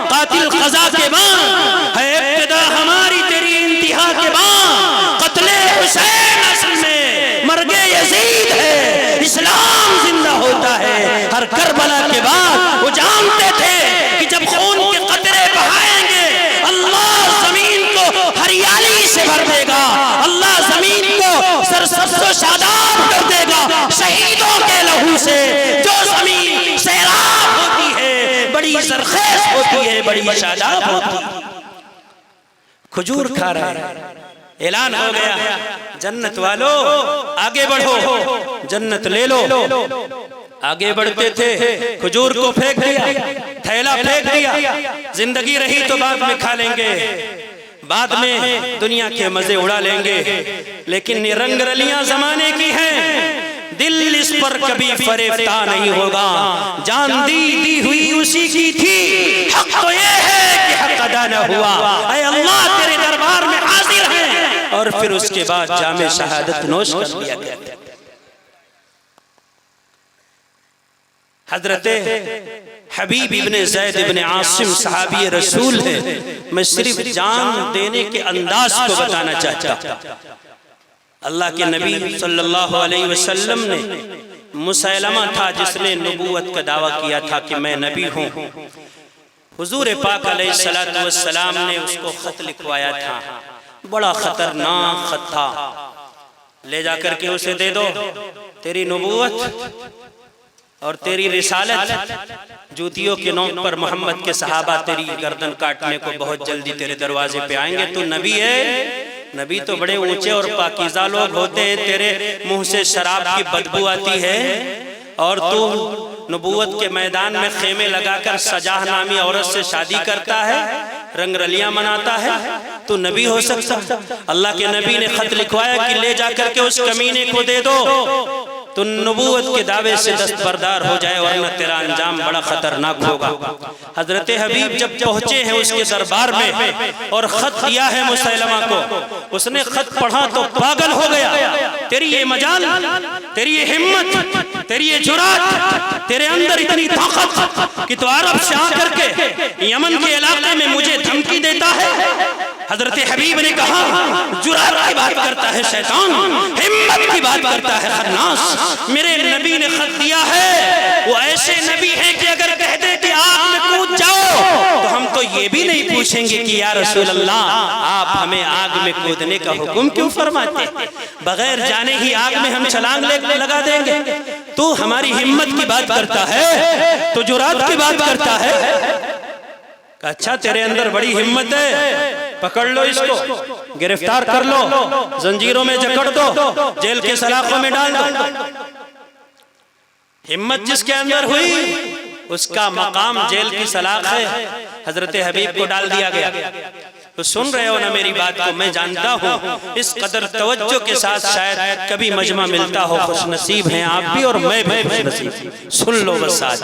قاتل قضا کے بعد، ہے ابتدا ہماری تیری انتہا کے بعد، قتل حسین اصل میں مرگ یزید ہے، اسلام زندہ ہوتا ہے ہر کربلا کے بعد۔ وہ جانتے تھے کہ جب خون کے قطرے بہائیں گے اللہ زمین کو ہریالی سے بھر دے گا، اللہ زمین کو سرسبز و شاداب کر دے گا شہیدوں کے لہو سے۔ جو زمین سیراب ہوتی ہے، بڑی زرخیز ہوتی ہے، بڑی شاداب ہوتی ہے۔ کھجور کھا رہا ہے، اعلان ہو گیا جنت والو آگے بڑھو، جنت لے لو۔ آگے بڑھتے تھے، کھجور کو پھینک دیا، تھیلا پھینک دیا، زندگی رہی تو بعد میں کھا لیں گے، بعد میں دنیا کے مزے اڑا لیں گے، لیکن یہ رنگ رلیاں زمانے کی ہیں، دل اس پر کبھی فریفتہ نہیں ہوگا۔ جان دی ہوئی اسی کی تھی، حق تو یہ ہے کہ حق ادا نہ ہوا، اے اللہ تیرے دربار میں حاضر ہیں، اور پھر اس کے بعد جام شہادت نوش کر لیا گیا۔ حضرت حبیب ابن زید ابن عاصم صحابی رسول ہے، میں صرف جان دینے کے انداز کو بتانا چاہتا ہوں۔ اللہ کے نبی صلی اللہ علیہ وسلم نے، مسیلمہ تھا جس نے نبوت کا دعویٰ کیا تھا کہ میں نبی ہوں، حضور پاک علیہ السلام نے اس کو خط لکھوایا تھا، بڑا خطرناک خط تھا، لے جا کر کے اسے دے دو، تیری نبوت اور تیری رسالت جوتیوں کے نوک پر محمد کے صحابہ تیری گردن کاٹنے کو بہت جلدی تیرے دروازے پہ آئیں گے، تو نبی ہے، نبی تو بڑے اونچے اور پاکیزہ لوگ ہوتے ہیں، تیرے منہ سے شراب کی بدبو آتی ہے اور تو نبوت کے میدان میں خیمے لگا کر سجاہ نامی عورت سے شادی کرتا ہے، رنگ رلیاں مناتا ہے، تو نبی ہو سکتا؟ اللہ کے نبی نے خط لکھوایا کہ لے جا کر کے اس کمینے کو دے دو، تو نبوت کے دعوے سے دستبردار ہو جائے ورنہ تیرا انجام بڑا خطرناک ہوگا۔ حضرت حبیب جب پہنچے ہیں اس کے دربار میں اور خط دیا ہے مسیلمہ کو، اس نے خط پڑھا تو پاگل ہو گیا، تیری یہ مجال، تیری یہ ہمت، تیری یہ جرات، تیرے اندر اتنی طاقت کہ تو عرب سے آ کر کے یمن کے علاقے میں مجھے دھمکی دیتا ہے۔ حضرت حبیب نے کہا جرات کی بات کرتا ہے شیطان، ہمت کی بات کرتا ہے خناس، میرے نبی نے خط دیا ہے، وہ ایسے نبی ہیں کہ اگر کہہ دے کہ آگ میں کود جاؤ تو ہم تو یہ بھی نہیں پوچھیں گے کہ یا رسول اللہ آپ ہمیں آگ میں کودنے کا حکم کیوں فرماتے ہیں، بغیر جانے ہی آگ میں ہم چھلانگ لگا دیں گے، تو ہماری ہمت کی بات کرتا ہے، تو جرات کی بات کرتا ہے۔ اچھا تیرے اندر بڑی ہمت ہے، پکڑ لو اس کو، گرفتار کر لو، زنجیروں میں جکڑ دو، جیل کے سلاخوں میں ڈال دو۔ ہمت جس کے اندر ہوئی اس کا مقام جیل کی سلاخ ہے، حضرت حبیب کو ڈال دیا گیا۔ تو سن رہے ہو نا میری بات کو، میں جانتا ہوں اس قدر توجہ کے ساتھ شاید کبھی مجمع ملتا ہو، خوش نصیب ہیں آپ بھی اور میں بھی خوش نصیب، سن لو بس آج،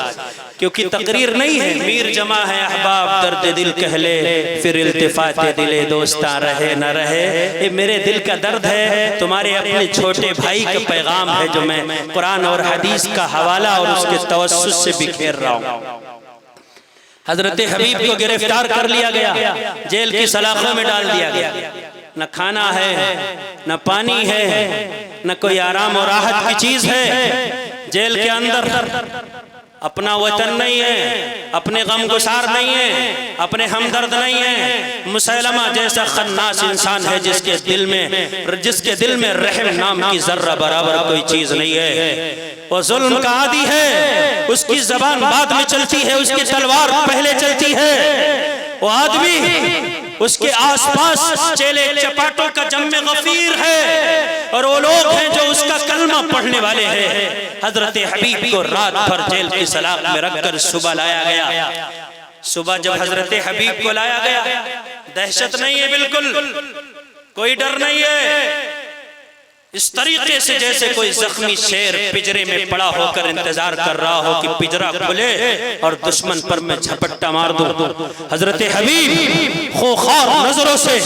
کیونکہ تقریر نہیں ہے، میر جمع ہے احباب درد دل کہہ لے، پھر التفات دل دوستاں رہے نہ رہے، یہ میرے دل کا درد ہے، تمہارے اپنے چھوٹے بھائی کا پیغام ہے جو میں قرآن اور حدیث کا حوالہ اور اس کے توسط سے بکھیر رہا ہوں۔ حضرت حبیب کو گرفتار کر لیا گیا، جیل کی سلاخوں میں ڈال دیا گیا، نہ کھانا ہے، نہ پانی ہے، نہ کوئی آرام اور راحت کی چیز ہے، جیل کے اندر اپنا وطن نہیں ہے، اپنے غم گسار نہیں ہے، اپنے ہمدرد نہیں ہے، مسیلمہ جیسا خناس انسان ہے جس کے دل میں رحم نام کی ذرہ برابر کوئی چیز نہیں ہے، وہ ظلم کا عادی ہے، اس کی زبان بعد میں چلتی ہے، اس کی تلوار پہلے چلتی ہے، وہ آدمی اس کے آس پاس چیلے چپاٹوں کا جم غفیر ہے اور وہ لوگ ہیں جو اس کا کلمہ پڑھنے والے ہیں۔ حضرت حبیب کو رات بھر جیل کی سلاخ میں رکھ کر صبح لایا گیا۔ صبح جب حضرت حبیب کو لایا گیا، دہشت نہیں ہے، بالکل کوئی ڈر نہیں ہے، اس طریقے سے جیسے کوئی زخمی شیر پجرے میں پڑا ہو کر انتظار کر رہا ہو کہ پجرا کھلے اور دشمن پر میں جھپٹا مار دوں۔ حضرت حبیب خوخار نظروں سے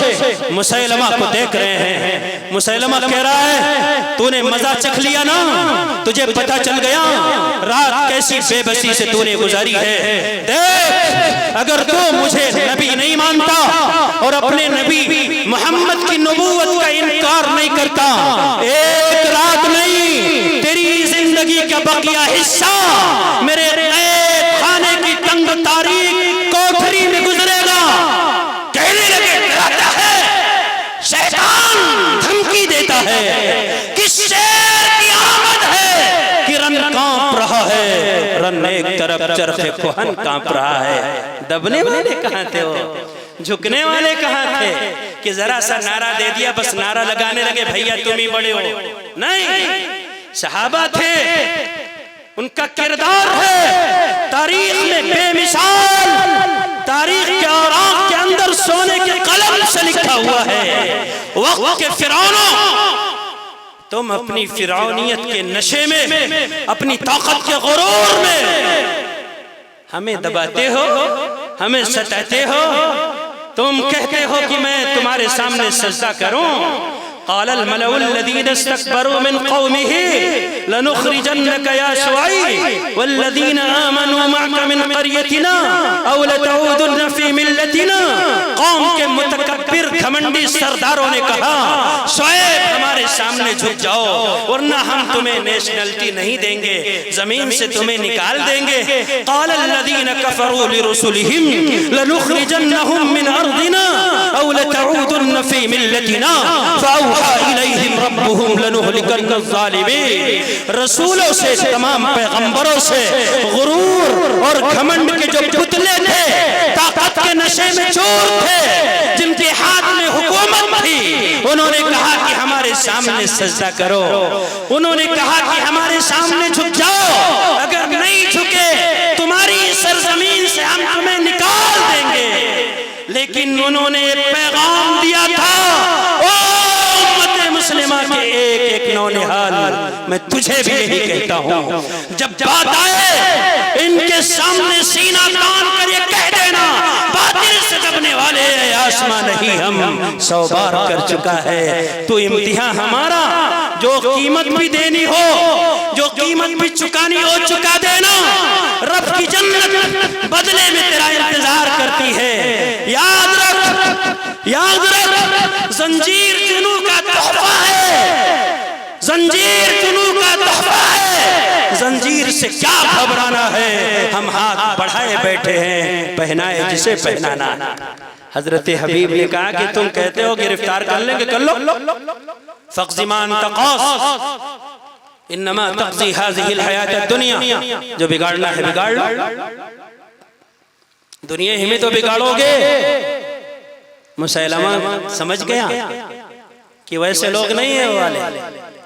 مسیلمہ کو دیکھ رہے ہیں، مسیلمہ کہہ رہا ہے تو نے مزہ چکھ لیا نا، تجھے پتہ چل گیا رات کیسی بے بسی سے تو نے گزاری ہے، دیکھ اگر تو مجھے نبی نہیں مانتا اور اپنے نبی محمد کی نبوت کا انکار نہیں کرتا، ایک رات نہیں تیری زندگی کا بقیہ حصہ میرے غیب خانے کی تنگ تاریک کوٹھری میں گزرے گا۔ کہنے لگے ڈراتا ہے، شیطان دھمکی دیتا ہے، کس شیر کی آمد ہے کہ رن کانپ رہا ہے، رن ایک طرف چرخ کوہن کانپ رہا ہے۔ دبنے والے کہاں تھے وہ، جھکنے والے کہاں تھے کہ ذرا سا نعرہ دے دیا بس نعرہ لگانے لگے بھیا تم ہی بڑے ہو؟ نہیں، صحابہ تھے، ان کا کردار ہے تاریخ میں بے مثال، تاریخ کے اوراق کے اندر سونے کے قلم سے لکھا ہوا ہے۔ وقت کے فرعونوں، تم اپنی فرعونیت کے نشے میں، اپنی طاقت کے غرور میں ہمیں دباتے ہو، ہمیں ستاتے ہو، تم کہتے ہو کہ میں تمہارے سامنے سجدہ کروں۔ قال الملأ الذين استكبروا من قومه لنخرجنك يا شعيب والذين آمنوا معك من قريتنا أو لتعودن في ملتنا۔ قوم کے متکبر گھمنڈی سرداروں نے کہا شعیب ہمارے سامنے جھک جاؤ ورنہ ہم تمہیں نیشنلٹی نہیں دیں گے، زمین سے تمہیں نکال دیں گے۔ قال الذين الذين كفروا لرسلهم لنخرجنهم من أرضنا أو لتعودن في ملتنا فأوحى إليهم ربهم لنهلكن الظالمين. رسولوں سے تمام پیغمبروں سے غرور اور گھمنڈ کے جو پتلے تھے، طاقت کے نشے میں چور تھے، جن کے ہاتھ میں حکومت تھی، انہوں نے کہا کہ ہمارے سامنے سجدہ کرو، انہوں نے کہا کہ ہمارے سامنے جھک جاؤ، اگر نہیں جھکے تمہاری سرزمین سے ہم تمہیں نکال دیں گے. لیکن انہوں نے ایک پیغام دیا تھا، او امت مسلمہ کے ایک ایک نونہال، میں تجھے بھی یہی کہتا ہوں، جب بات آئے ان کے سامنے سینہ تان کر یہ کہہ دینا، باطل سے دبنے والے اے آسمان نہیں ہم 100 بار کر چکا ہے، تو امتحان ہمارا، جو قیمت بھی دینی ہو، جو قیمت بھی چکانی ہو چکا دینا. رب کی جنت بدلے میں تیرا انتظار کرتی ہے. یاد رکھ، یاد رکھ، زنجیر جنوں کا تحفہ ہے، زنجیر جنوں کا تحفہ ہے. زنجیر سے کیا گھبرانا ہے، ہم ہاتھ بڑھائے بیٹھے ہیں، پہنائے جسے پہنانا. حضرت حبیب نے کہا کہ تم کہتے ہو گرفتار کر لیں گے، کر لو. فاقضِ ما انت قاض انما تقضی هذه الحیات الدنیا. جو بگاڑنا ہے بگاڑ لو، دنیا ہی میں تو بگاڑو گے. مسیلمہ سمجھ گیا کہ ویسے لوگ نہیں ہیں والے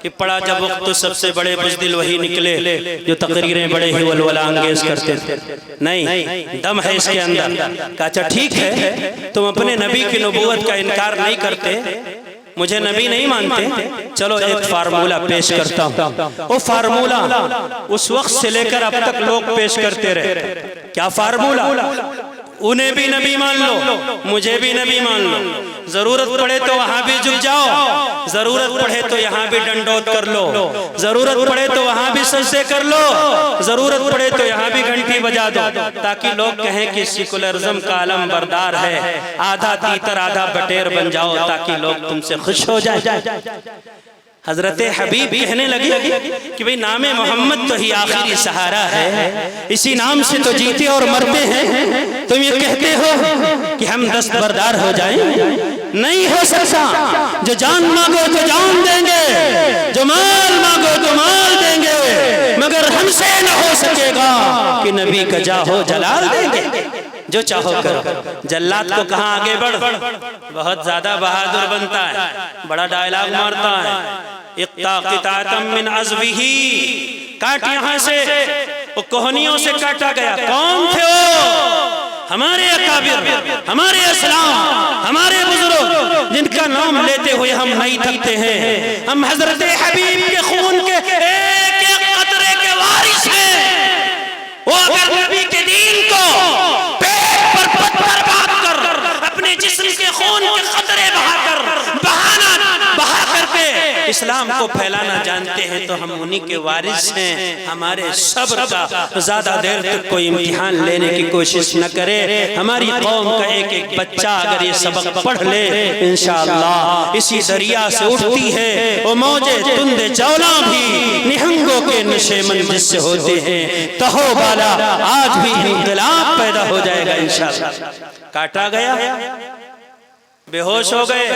کہ پڑا جب وقت تو سب سے بڑے بزدل وہی نکلے جو تقریریں بڑے ہی ولولہ انگیز کرتے تھے. نہیں، دم ہے اس کے اندر. کہا اچھا ٹھیک ہے، تم اپنے نبی کی نبوت کا انکار نہیں کرتے، مجھے نبی نہیں مانتے، چلو ایک فارمولہ پیش کرتا ہوں. وہ فارمولہ اس وقت سے لے کر اب تک لوگ پیش کرتے رہے. کیا فارمولہ؟ انہیں بھی نبی مان لو، مجھے بھی نبی مان لو، ضرورت پڑے تو وہاں بھی جھک جاؤ، ضرورت پڑے تو یہاں بھی ڈنڈوت کر لو، ضرورت پڑے تو وہاں بھی سجدے کر لو، ضرورت پڑے تو یہاں بھی گھنٹی بجا دو، تاکہ لوگ کہیں کہ سیکولرزم کا علم بردار ہے. آدھا تیتر آدھا بٹیر بن جاؤ تاکہ لوگ تم سے خوش ہو جائیں. حضرت حبیب کہنے لگی کہ بھئی نام محمد تو ہی آخری سہارا ہے، اسی نام سے تو جیتے اور مرتے ہیں. تم یہ کہتے ہو کہ ہم دستبردار ہو جائیں؟ نہیں ہو سکتا. جو جان مانگو تو جان دیں گے، جو مال مانگو تو مال دیں گے، مگر ہم سے نہ ہو سکے گا کہ نبی کا جاہو جلال دیں گے. جو چاہو کرو. جلات کو کہاں آگے بڑھ، بہت زیادہ بہادر بنتا ہے، بڑا ڈائلاگ مارتا ہے. اقطع قطعة من عزوه، کاٹ یہاں سے. وہ کوہنیوں سے کاٹا گیا. کون تھے وہ؟ ہمارے اکابر، ہمارے اسلام، ہمارے بزرگ، جن کا نام لیتے ہوئے ہم نہیں تھکتے ہیں. ہم حضرت حبیب کے خون کے ایک ایک قطرے کے وارث ہیں. وہ اگر نبی کے دین کو پیٹ پر پتھر باندھ کر، اپنے جسم کے خون کے قطرے بہا کر، بہا کر کے اسلام کو پھیلانا جانتے ہیں تو ہم انہی کے وارث ہیں. ہمارے صبر کا زیادہ دیر تک کوئی امتحان لینے کی کوشش نہ کرے. ہماری قوم کا ایک ایک بچہ اگر یہ سبق پڑھ لے، انشاءاللہ اسی دریا سے اٹھتی ہے وہ موجے تندے چولا بھی نہنگوں کے نشے منجس سے ہوتے ہیں. کہو بالا آج بھی انقلاب پیدا ہو جائے گا انشاءاللہ. کاٹا گیا، بے ہوش ہو گئے،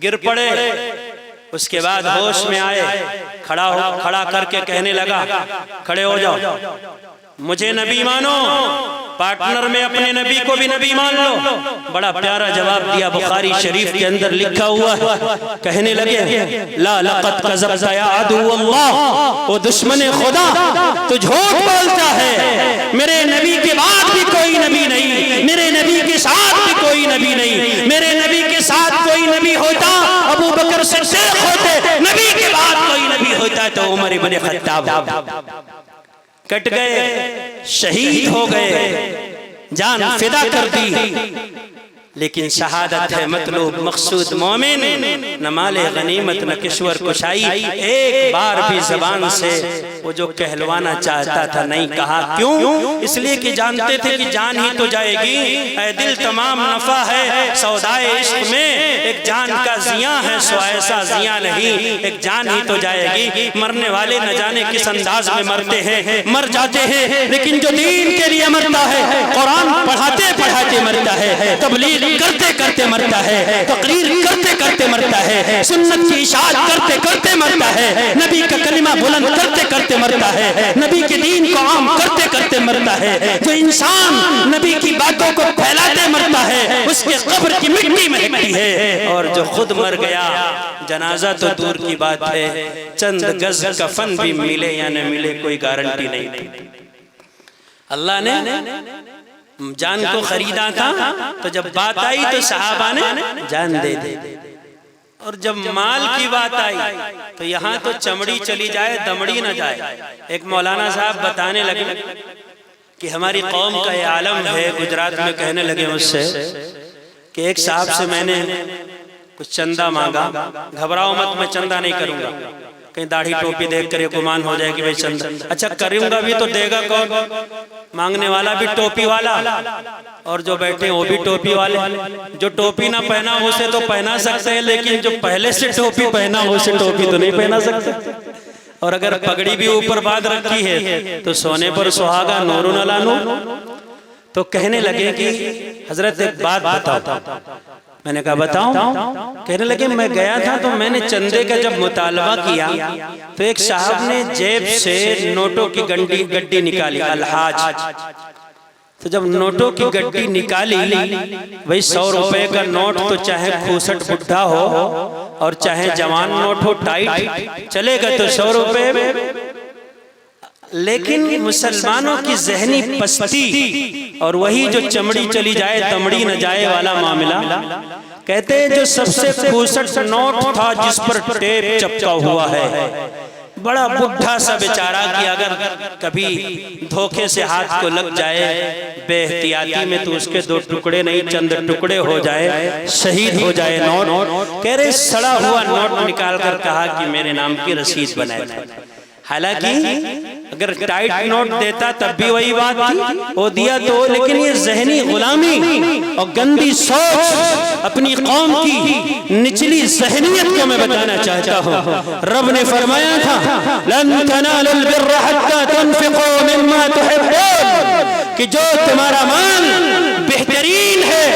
گر پڑے. اس کے بعد ہوش میں آئے، کھڑا کر کے کہنے لگا کھڑے ہو جاؤ، مجھے نبی مانو، پارٹنر میں اپنے نبی کو بھی نبی مان لو. بڑا پیارا جواب دیا، بخاری شریف کے اندر لکھا ہوا ہے. کہنے لگے لا لقد کذبت یا عدو اللہ، وہ دشمن خدا تو جھوٹ بولتا ہے. میرے نبی کے بعد بھی کوئی نبی نہیں، میرے نبی کے ساتھ بھی کوئی نبی نہیں. میرے نبی کے ساتھ کوئی نبی ہوتا ابو بکر صدیق ہوتے، نبی کے بعد کوئی نبی ہوتا ہے تو عمر بن خطاب. کٹ گئے، شہید ہو گئے، جان فدا کر دی. لیکن شہادت ہے مطلوب، مقصود مومن نہ مال غنیمت نہ کشور کشائی، ایک بار بھی زبان سے وہ جو کہلوانا چاہتا تھا نہیں کہا۔ کیوں؟ اس لیے کہ جانتے تھے کہ جان ہی تو جائے گی، اے دل تمام نفع ہے سودائے عشق میں، ایک جان کا زیاں ہے سو ایسا زیاں نہیں، ایک جان ہی تو جائے گی۔ مرنے والے نہ جانے کس انداز میں مرتے ہیں، مر جاتے ہیں، لیکن جو دین کے لیے مرتا ہے، قرآن پڑھاتے پڑھاتے مرتا ہے، تبلیغ کرتے کرتے مرتا ہے، تقریر کرتے کرتے مرتا ہے، سنت کی اشاعت کرتے کرتے مرتا ہے، نبی کا کلمہ بلند کرتے کرتے مرتا ہے، نبی کے دین کو عام کرتے کرتے مرتا ہے۔ جو انسان نبی کی باتوں کو پھیلاتے مرتا ہے، اس کے قبر کی مٹی مہکتی ہے، اور جو خود مر گیا جنازہ تو دور کی بات ہے، چند گز کفن بھی ملے یا نہ ملے کوئی گارنٹی نہیں تھی۔ اللہ نے جان کو خریدا تھا، تو جب بات آئی تو صحابہ نے جان دے دی، اور جب مال کی بات آئی تو یہاں تو چمڑی چلی جائے دمڑی نہ جائے۔ ایک مولانا صاحب بتانے لگے کہ ہماری قوم کا یہ عالم ہے، گجرات میں کہنے لگے مجھ سے کہ ایک صاحب سے میں نے کچھ چندہ مانگا، گھبراؤ مت میں چندہ نہیں کروں گا، کہیں داڑھی ٹوپی دیکھ کر یہ گمان ہو جائے کہ بھئی چندہ، اچھا کروں گا بھی تو دے گا کون؟ مانگنے والا بھی ٹوپی والا، اور جو بیٹھے ہیں وہ بھی ٹوپی والے۔ جو ٹوپی نہ پہنا اسے تو پہنا سکتے ہیں، لیکن جو پہلے سے ٹوپی پہنا اسے ٹوپی تو نہیں پہنا سکتے۔ اور اگر پگڑی بھی اوپر باندھ رکھی ہے تو سونے پر سہاگا نور علی نور۔ تو کہنے لگے کہ حضرت ایک بات بتاؤ۔ میں نے کہا بتاؤں؟ کہنے لگے میں گیا تھا تو میں نے چندے کا جب مطالبہ کیا تو ایک صاحب نے جیب سے نوٹوں کی گڈی نکالی، الحاج۔ تو جب نوٹوں کی گڈی نکالی، وہی 100 روپے کا نوٹ تو چاہے کھوسٹ بڈھا ہو اور چاہے جوان نوٹ ہو ٹائٹ چلے گا تو 100 روپے، لیکن مسلمانوں کی ذہنی پستی اور وہی جو چمڑی چلی جائے دمڑی نہ جائے والا معاملہ، کہتے ہیں جو سب سے کھوسٹ نوٹ تھا جس پر ٹیپ چپکا ہوا ہے، بڑا بڈھا سا بیچارہ کہ اگر کبھی دھوکے سے ہاتھ کو لگ جائے بے احتیاطی میں تو اس کے 2 ٹکڑے نہیں چند ٹکڑے ہو جائے، شہید ہو جائے نوٹ۔ کہہ رہے سڑا ہوا نوٹ نکال کر کہا کہ میرے نام کی رسید بنائے تھے۔ حالانکہ اگر ٹائٹ نوٹ دیتا تب بھی وہی بات تھی، وہ دیا تو، لیکن یہ ذہنی غلامی اور گندی سوچ اپنی قوم کی نچلی ذہنیت کو میں بتانا چاہتا ہوں۔ رب نے فرمایا تھا لن تنالوا البر حتى تنفقوا مما تحبون، کہ جو تمہارا مال بہترین ہے،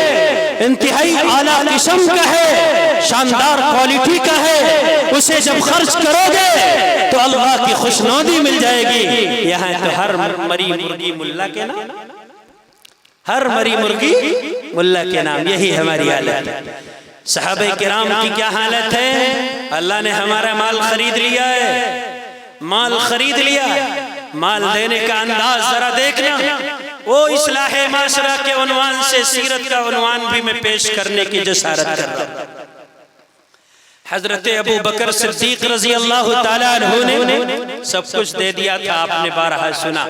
انتہائی اعلیٰ قسم کا ہے، شاندار کوالٹی کا ہے، اسے جب خرچ کرو گے تو اللہ کی خوشنودی مل جائے گی۔ یہاں تو ہر مری مرغی ملا کے نام، ہر مری مرغی ملا کے نام، یہی ہماری حالت ہے۔ صحابہ کرام کی کیا حالت ہے؟ اللہ نے ہمارا مال خرید لیا ہے، مال خرید لیا، مال دینے کا انداز ذرا دیکھنا۔ وہ اصلاح معاشرہ کے عنوان سے سیرت کا عنوان بھی میں پیش کرنے کی جسارت کر رہا ہوں۔ حضرت ابو بکر صدیق رضی اللہ تعالیٰ عنہ نے سب کچھ دے دیا تھا، آپ نے بارہا سنا،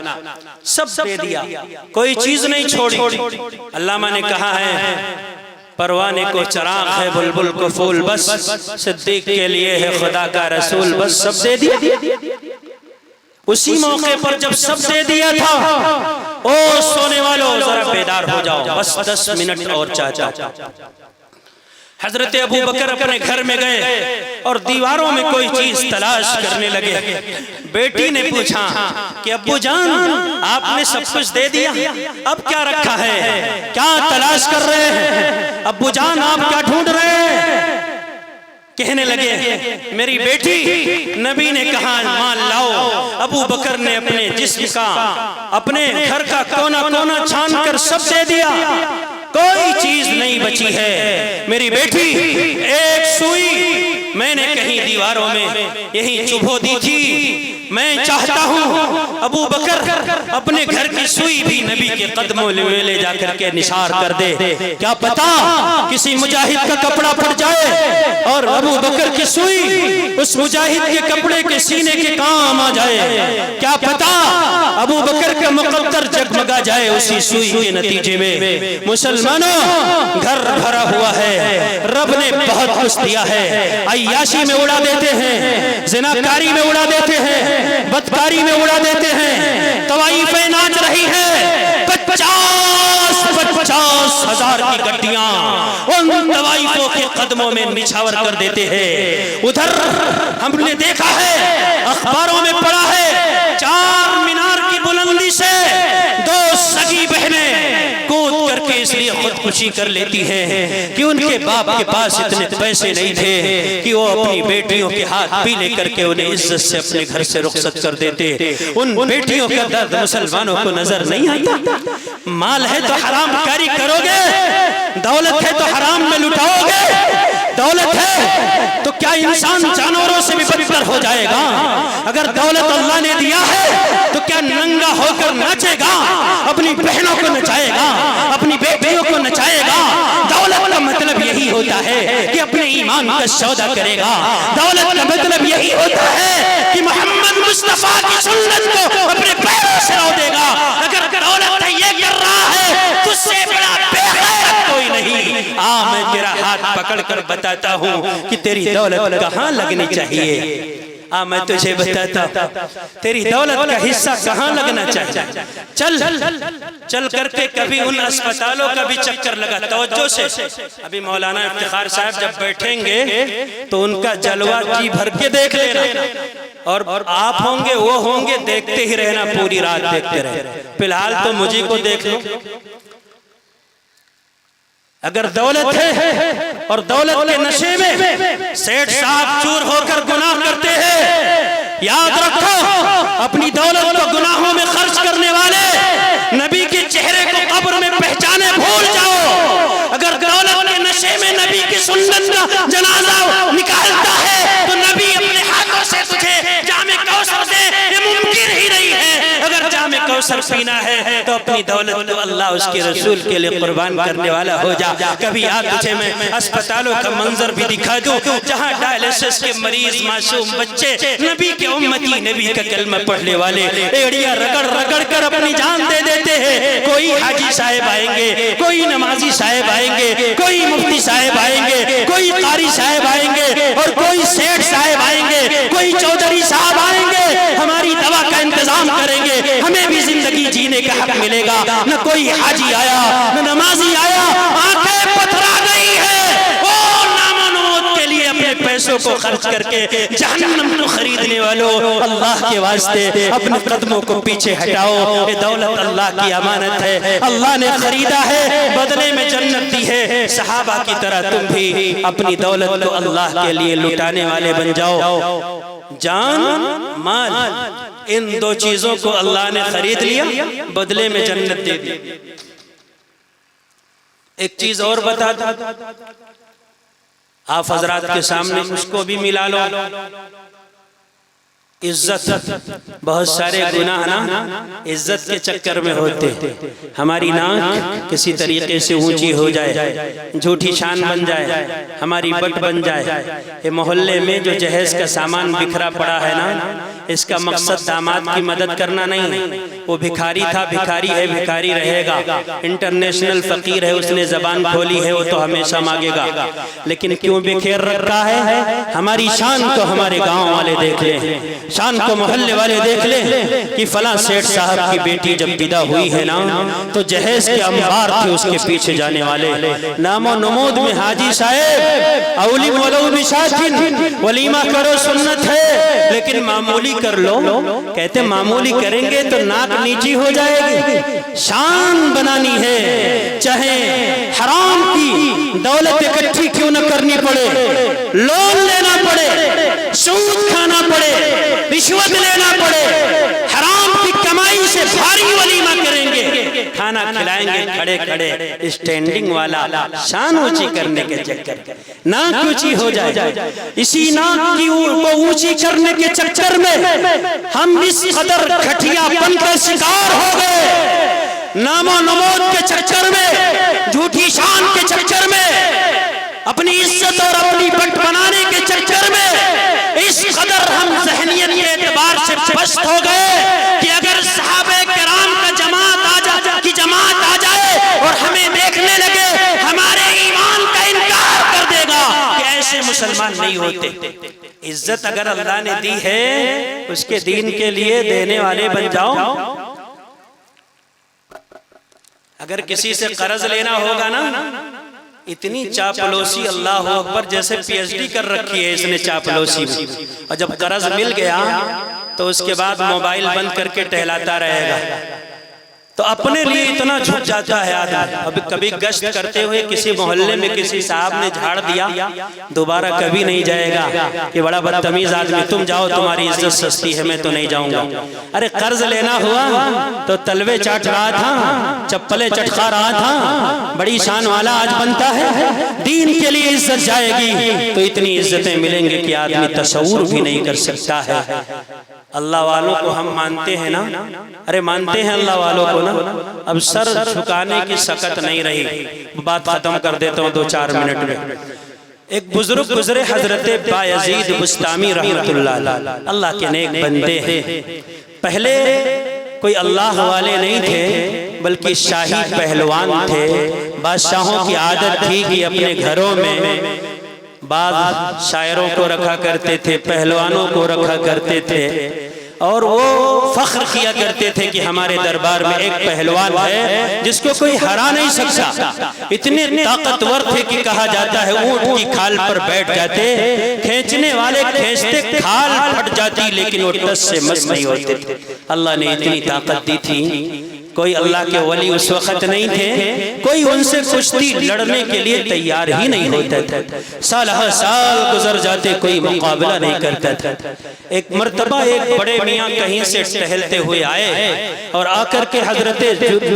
سب دے دیا، کوئی چیز نہیں چھوڑی۔ علامہ نے کہا ہے پروانے کو چراغ ہے بلبل کو پھول، بس صدیق کے لیے ہے خدا کا رسول، بس سب دے دیا۔ اسی موقع پر جب سب دے دیا تھا، او سونے والوں ذرا بیدار ہو جاؤ، بس 10 منٹ اور چاہتا۔ حضرت ابو بکر اپنے گھر میں گئے اور دیواروں میں کوئی چیز تلاش کرنے لگے۔ بیٹی نے پوچھا کہ ابو جان آپ نے سب کچھ دے دیا، اب کیا رکھا ہے، کیا تلاش کر رہے ہیں، ابو جان آپ کیا ڈھونڈ رہے ہیں؟ کہنے لگے میری بیٹی، نبی نے کہا مال لاؤ۔ ابو بکر نے اپنے جسم کا، اپنے گھر کا کونا کونا چھان کر سب دے دیا، کوئی چیز نہیں بچی ہے۔ میری بیٹی ایک سوئی میں نے کہیں دیواروں میں یہی چبھو دی تھی، میں چاہتا ہوں ابو بکر اپنے گھر کی سوئی بھی نبی کے قدموں میں لے جا کر کے نثار کر دے. کیا پتا کسی مجاہد کا کپڑا پھٹ جائے اور ابو بکر کی سوئی اس مجاہد کے کپڑے کے سینے کے کام آ جائے. کیا پتا ابو بکر کا مقدر جگمگا جائے اسی سوئی کے نتیجے میں. مسلمانوں گھر بھرا ہوا ہے, رب نے بہت کچھ دیا ہے. عیاشی میں اڑا دیتے ہیں, زناکاری میں اڑا دیتے ہیں, بدکاری میں اڑا دیتے ہیں. طوائفیں ناچ رہی ہیں, 50 ہزار کی گڈیاں ان طوائفوں کے قدموں میں نچھاور کر دیتے ہیں. ادھر ہم نے دیکھا ہے, اخباروں میں پڑھا ہے, 4 مینار کی بلندی سے 2 سگی بہنیں کود کر کے اس لیے خودکشی کر لیتی ہیں کہ ان کے باپ کے پاس اتنے پیسے نہیں تھے کہ وہ اپنی بیٹیوں کے ہاتھ پیلے کر کے انہیں عزت سے اپنے گھر سے رخصت کر دیتے. ان بیٹیوں کا درد مسلمانوں کو نظر نہیں آتا. مال ہے تو حرام کاری کرو گے, دولت ہے تو حرام میں لٹاؤ گے. دولت ہے تو کیا انسان جانوروں سے بھی بدتر ہو جائے گا؟ اگر دولت اللہ نے دیا ہے تو کیا ننگا ہو کر ناچے گا؟ اپنی بہنوں کو نچائے گا, اپنی بیٹیوں کو نچائے گا. دولت کا مطلب یہی ہوتا ہے کہ اپنے ایمان کا سودا کرے گا. دولت کا مطلب یہی ہوتا ہے کہ محمد مصطفیٰ کی سنت کو اپنے پیروں سے رو دے گا. اگر دولت یہ کر رہا ہے تو اس سے بڑا بے غیرت کوئی نہیں. میں تیرا ہاتھ پکڑ کر بتاتا ہوں کہ تیری دولت کہاں لگنی چاہیے. میں تجھے بتاتا ہوں تیری دولت کا حصہ کہاں لگنا چاہیے. چل کر کے کبھی ان اسپتالوں کا بھی چکر لگا. توجہ سے, ابھی مولانا افتخار صاحب جب بیٹھیں گے تو ان کا جلوہ جی بھر کے دیکھ لینا, اور آپ ہوں گے وہ ہوں گے, دیکھتے ہی رہنا, پوری رات دیکھتے رہنا. فی الحال تو مجھے کو دیکھ لو. اگر دولت ہے اور دولت کے نشے میں سیٹھ صاحب چور ہو کر گناہ کرتے ہیں, یاد رکھو اپنی دولت کو گناہوں میں خرچ کرنے والے نبی کے چہرے کو قبر میں پہچانے بھول جاؤ. اگر دولت کے نشے میں نبی کی سنت کا جنازہ نکالتا ہے تو نبی اپنے ہاتھوں سے تجھے جام کوثر دے, یہ ممکن ہی نہیں ہے. اگر جام کوثر پینا ہے تو اپنی دولت کو اللہ اس کے رسول کے لیے قربان کرنے والا ہو جا. کبھی آج تجھے میں اسپتالوں کا منظر بھی دکھا دوں جہاں ڈائلسس کے مریض, معصوم بچے, نبی کے امتی, نبی کا کلمہ پڑھنے والے ایڑیاں رگڑ رگڑ کر اپنی جان دے دیتے ہیں. کوئی حاجی صاحب آئیں گے, کوئی نمازی صاحب آئیں گے, کوئی مفتی صاحب آئیں گے, کوئی قاری صاحب آئیں گے, اور کوئی سیٹھ صاحب آئیں گے, کوئی چودھری صاحب آئیں گے. ہماری دوا کا انتظام کریں گے, ہمیں بھی زندگی جینے کا حق ملے گا. نہ کوئی حاجی آیا, نہ نمازی آیا, آنکھیں پتھرا گئی ہے. وہ نام و نمود کے لیے اپنے پیسوں کو خرچ کر کے جہنم کو خریدنے والوں, اللہ کے واسطے اپنے قدموں کو پیچھے ہٹاؤ. یہ دولت اللہ کی امانت ہے, اللہ نے خریدا ہے, بدلے میں جنت دی ہے. صحابہ کی طرح تم بھی اپنی دولت کو اللہ کے لیے لٹانے والے بن جاؤ. جان, مال, ان 2 چیزوں کو اللہ نے خرید لیا, بدلے میں جنت دے دی. ایک چیز اور بتا دوں, آپ حضرات کے سامنے اس کو بھی ملا لو. عزت, بہت سارے گناہ نا عزت کے چکر میں ہوتے. ہماری ناک کسی طریقے سے اونچی ہو جائے, جھوٹی شان بن جائے, ہماری بٹ بن جائے. یہ محلے میں جو جہیز کا سامان بکھرا پڑا ہے نا, اس کا مقصد داماد کی مدد کرنا نہیں. وہ بھکاری تھا, بھکاری ہے, بھکاری رہے گا. انٹرنیشنل فقیر ہے, اس نے زبان کھولی ہے, وہ تو ہمیشہ مانگے گا. لیکن کیوں بکھیر رکھا ہے؟ ہماری شان کو ہمارے گاؤں والے دیکھ لیں, شان کو محلے والے دیکھ لیں کہ فلاں سیٹھ صاحب کی بیٹی جب پیدا ہوئی ہے نا تو جہیز کے انبار تھے اس کے پیچھے جانے والے. نام و نمود میں حاجی صاحب, اولی ولو بشاتن, ولیمہ کرو سنت ہے, لیکن معمولی کر لو. کہتے معمولی کریں گے تو ناک نیچی ہو جائے گی. شان بنانی ہے, چاہے حرام کی دولت اکٹھی کیوں نہ کرنی پڑے, لون لینا پڑے, سود کھانا پڑے, رشوت لینا پڑے, حرام کی کمائی سے بھاری ولیمہ کریں گے. کھانا کھلائیں گے کھڑے کھڑے، اسٹینڈنگ والا شان اونچی کرنے کے چکر ناک اونچی ہو جائے، اسی ناک کو اونچی کرنے کے چکر میں ہم اس قدر گھٹیا پن کا شکار ہو گئے، نام و نمود کے چکر میں، جھوٹی شان کے چکر میں، اپنی عزت اور اپنی پٹ بنانے کے چکر میں اس قدر ہم ذہنیت کے اعتبار سے پست ہو گئے کہ اگر صحابہ کرام کا جماعت آ جائے اور ہمیں دیکھنے لگے ہمارے ایمان کا انکار کر دے گا کہ ایسے مسلمان نہیں ہوتے۔ عزت اگر اللہ نے دی ہے اس کے دین کے لیے دینے والے بن جاؤ۔ اگر کسی سے قرض لینا ہوگا نا، اتنی چاپلوسی، اللہ اکبر، جیسے پی ایچ ڈی کر رکھی ہے اس نے چاپلوسی میں، اور جب قرض مل گیا تو اس کے بعد موبائل بند کر کے ٹہلاتا رہے گا، تو اپنے لیے اتنا جھک جاتا ہے آدمی۔ اب کبھی گشت کرتے ہوئے کسی محلے میں کسی صاحب نے جھاڑ دیا، دوبارہ کبھی نہیں جائے گا کہ بڑا بدتمیز آدمی، تم جاؤ تمہاری عزت سستی ہے میں تو نہیں جاؤں گا۔ ارے قرض لینا ہوا تو تلوے چاٹ رہا تھا، چپلے چٹکا رہا تھا، بڑی شان والا آج بنتا ہے۔ دین کے لیے عزت جائے گی تو اتنی عزتیں ملیں گے کہ آدمی تصور بھی نہیں کر سکتا ہے۔ اللہ والوں کو ہم مانتے ہیں نا، ارے مانتے ہیں اللہ والوں کو نا۔ اب سر جھکانے کی سکت نہیں رہی، بات ختم کر دیتا ہوں 2-4 منٹ میں۔ ایک بزرگ گزرے حضرت بایزید بستامی رحمت اللہ علیہ، اللہ کے نیک بندے ہیں۔ پہلے کوئی اللہ والے نہیں تھے بلکہ شاہی پہلوان تھے۔ بادشاہوں کی عادت تھی کہ اپنے گھروں میں بعض شاعروں کو رکھا کرتے تھے، پہلوانوں کو رکھا کرتے تھے، اور وہ فخر کیا کرتے تھے کہ ہمارے دربار میں ایک پہلوان ہے جس کو کوئی ہرا نہیں سکتا۔ اتنے طاقتور تھے کہ کہا جاتا ہے اونٹ کی کھال پر بیٹھ جاتے، کھینچنے والے کھینچتے کھال پھٹ جاتی لیکن وہ ٹس سے مس نہیں ہوتے تھے۔ اللہ نے اتنی طاقت دی تھی، کوئی اللہ کے ولی اس وقت نہیں تھے، کوئی ان سے کشتی لڑنے کے لیے تیار ہی نہیں ہوتا تھا، سال ہر سال گزر جاتے کوئی مقابلہ نہیں کرتا تھا۔ ایک مرتبہ ایک بڑے میاں کہیں سے ٹہلتے ہوئے آئے اور آ کر کے حضرت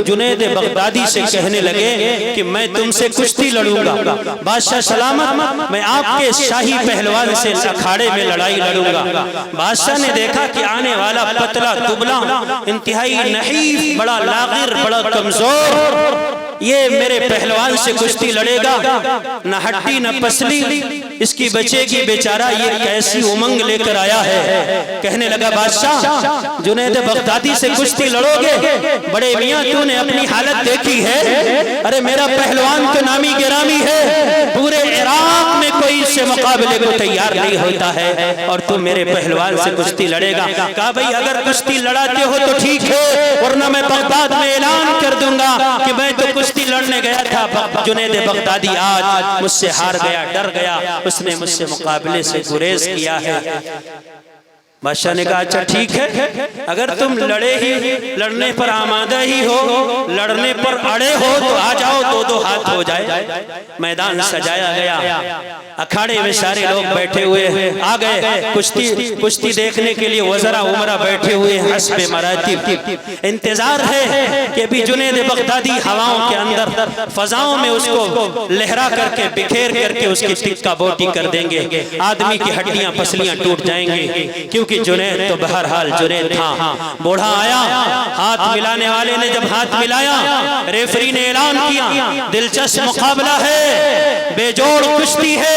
جنید بغدادی سے کہنے لگے کہ میں تم سے کشتی لڑوں گا، بادشاہ سلامت، میں آپ کے شاہی پہلوان سے اکھاڑے میں لڑائی لڑوں گا۔ بادشاہ نے دیکھا کہ آنے والا پتلا دبلا، انتہائی نحیف، بڑا لاغر، بڑا کمزور، یہ میرے پہلوان سے کشتی لڑے گا، نہ ہڈی نہ پسلی، اس کی بچے کی بیچارہ، یہ کیسی امنگ لے کر آیا ہے۔ کہنے لگا بادشاہ جنید بغدادی سے کشتی لڑو گے؟ بڑے میاں تو نے اپنی حالت دیکھی ہے، ارے میرا پہلوان تو نامی گرامی ہے، پورے عراق میں کوئی اس سے مقابلے کو تیار نہیں ہوتا ہے اور تو میرے پہلوان سے کشتی لڑے گا۔ کہا بھئی اگر کشتی لڑاتے ہو تو ٹھیک ہے، ورنہ میں بغداد میں اعلان کر دوں گا کہ میں تو کشتی لڑنے گیا تھا، جنید بغدادی آج مجھ سے ہار گیا، ڈر گیا، اس نے مجھ سے مقابلے سے گریز کیا ہے۔ بادشاہ نے کہا اچھا ٹھیک ہے، اگر تم لڑنے پر آمادہ ہی ہو، لڑنے پر اڑے ہو تو آ جاؤ، 2-2 ہاتھ ہو جائے۔ میدان سجایا گیا، اکھاڑے میں سارے لوگ بیٹھے ہوئے آ گئے، کشتی دیکھنے کے لیے وزراء عمرہ بیٹھے ہوئے، حسب مراتب انتظار ہے کہ ابھی جنید بغدادی ہواؤں کے اندر فضاؤں میں اس کو لہرا کر کے بکھیر کر کے اس کی ٹکا بوٹی کر دیں گے، آدمی کی ہڈیاں پسلیاں ٹوٹ جائیں گے، کیونکہ جنید تو بہرحال جنید تھا۔ بوڑھا آیا، ہاتھ ملانے والے نے جب ہاتھ ملایا، ریفری نے اعلان کیا دلچسپ مقابلہ ہے، بے جوڑ کشتی ہے،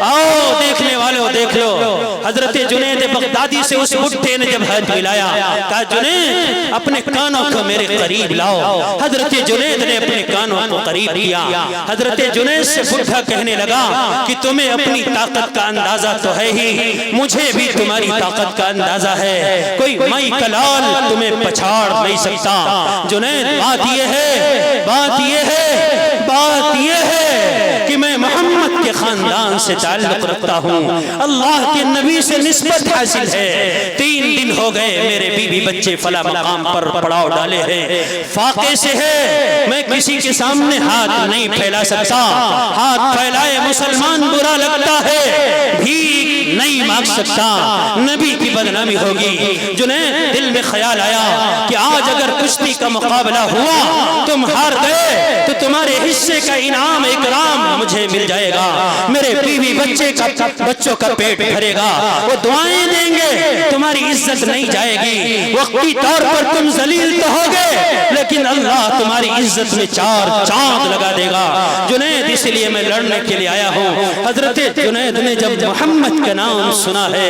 آؤ دیکھنے والوں دیکھ لو۔ حضرت جنید بغدادی سے اس بڈھے نے جب ہاتھ ملایا، کہا جنید اپنے کانوں کو میرے قریب لاؤ۔ حضرت جنید نے اپنے کانوں کو قریب کیا۔ حضرت جنید سے بڈھا کہنے لگا کہ تمہیں اپنی طاقت کا اندازہ تو ہے ہی، مجھے بھی تمہاری طاقت کا اندازہ ہے، کوئی مائی کلال تمہیں پچھاڑ نہیں سکتا۔ جنید بات یہ ہے کہ میں محمد کے خاندان سے تعلق رکھتا ہوں، اللہ کے نبی سے نسبت حاصل ہے، 3 دن ہو گئے میرے بیوی بچے فلا مقام پر پڑاؤ ڈالے ہیں، فاقے سے ہے، میں کسی کے سامنے ہاتھ نہیں پھیلا سکتا، ہاتھ پھیلائے مسلمان برا لگتا ہے، بھیک نہیں مانگ سکتا، نبی کی بدنامی ہوگی۔ جنید دل میں خیال آیا کہ آج اگر کشتی کا مقابلہ ہوا تو تم ہار گئے تو تمہارے حصے کا انعام اکرام مجھے مل جائے گا، میرے بیوی بچوں کا پیٹ بھرے گا، وہ دعائیں دیں گے، تمہاری عزت نہیں جائے گی، وقتی طور پر تم ذلیل تو ہوگے لیکن اللہ تمہاری عزت میں 4 چاند لگا دے گا۔ جنید اس لیے میں لڑنے کے لیے آیا ہوں۔ حضرت جنید نے جب محمد کا نام سنا ہے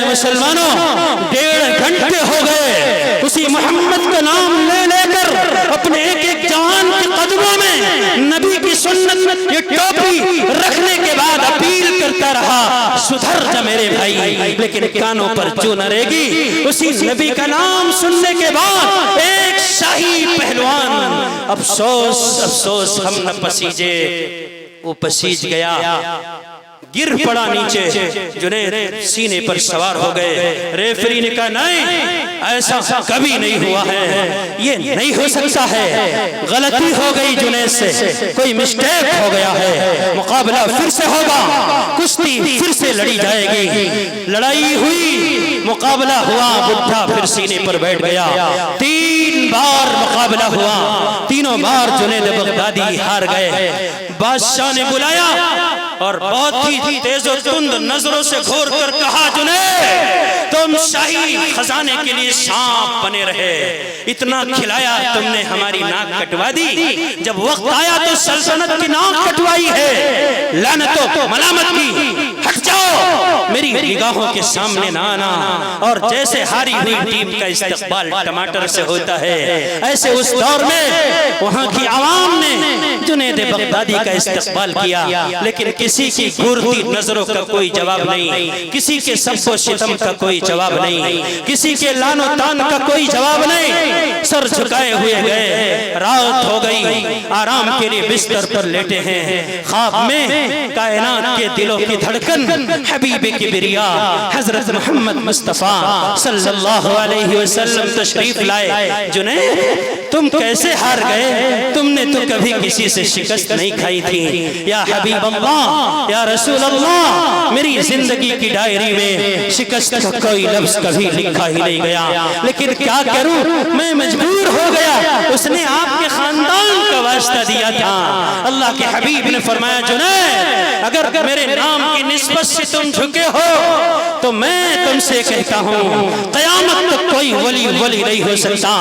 مسلمانوں، 1.5 گھنٹے ہو گئے اسی محمد کا نام لے لے کر اپنے ایک ایک جوان کے قدموں میں نبی کی سنت یہ ٹوپی رکھنے کے بعد اپیل کرتا رہا، سدھر جا میرے بھائی، لیکن کانوں پر جو نہ رہے گی اسی نبی کا نام سننے کے بعد ایک شاہی پہلوان، افسوس ہم نہ پسیجے، وہ پسیج گیا، گر پڑا نیچے، جنید سینے پر سوار ہو گئے۔ ریفری نے کہا نہیں، ایسا کبھی نہیں ہوا ہے، یہ نہیں ہو سکتا ہے، غلطی ہو گئی جنید سے، کوئی مسٹیک ہو گیا ہے، مقابلہ پھر سے ہوگا، کشتی پھر سے لڑی جائے گی۔ لڑائی ہوئی، مقابلہ ہوا، بڈھا پھر سینے پر بیٹھ گیا، 3 بار مقابلہ ہوا، تینوں بار جنید بغدادی ہار گئے۔ بادشاہ نے بلایا اور بہت ہی تیز و تند نظروں سے گھور کر کہا، جنید تم شاہی خزانے کے لیے سانپ بنے رہے، اتنا کھلایا تم نے ہماری ناک کٹوا دی، جب وقت آیا تو سلطنت کی ناک کٹوائی ہے، لعنتوں ملامت کی، ہٹ جاؤ، میری نگاہوں کے سامنے نہ آنا۔ اور جیسے ہاری ہوئی ٹیم کا استقبال ٹماٹر سے ہوتا ہے، ایسے اس دور میں وہاں کی عوام نے جنید بغدادی کا استقبال کیا، لیکن کسی کی گھورتی نظروں کا کوئی جواب نہیں، کسی کے سب و شتم کا کوئی جواب نہیں، کسی کے لان و تان کا کوئی جواب نہیں، سر جھکائے ہوئے گئے۔ رات ہو گئی، آرام کے لیے بستر پر لیٹے ہیں، خواب میں کائنات کے دلوں کی دھڑکن حبیب کبریا حضرت محمد مصطفیٰ صلی اللہ علیہ وسلم تشریف لائے۔ جنید تم کیسے ہار گئے؟ تم نے تو کبھی کسی سے شکست نہیں کھائی تھی۔ یا حبیب اللہ، یا رسول اللہ، میری زندگی کی ڈائری میں شکست کا کوئی لفظ کبھی لکھا ہی نہیں گیا، لیکن کیا کروں، میں مجبور ہو گیا، اس نے آپ کے خاندان کا واسطہ دیا تھا۔ اللہ کے حبیب نے فرمایا، جنید اگر میرے نام کی نسبت سے تم جھکے ہو تو میں تم سے کہتا ہوں قیامت تک کوئی ولی نہیں ہو سکتا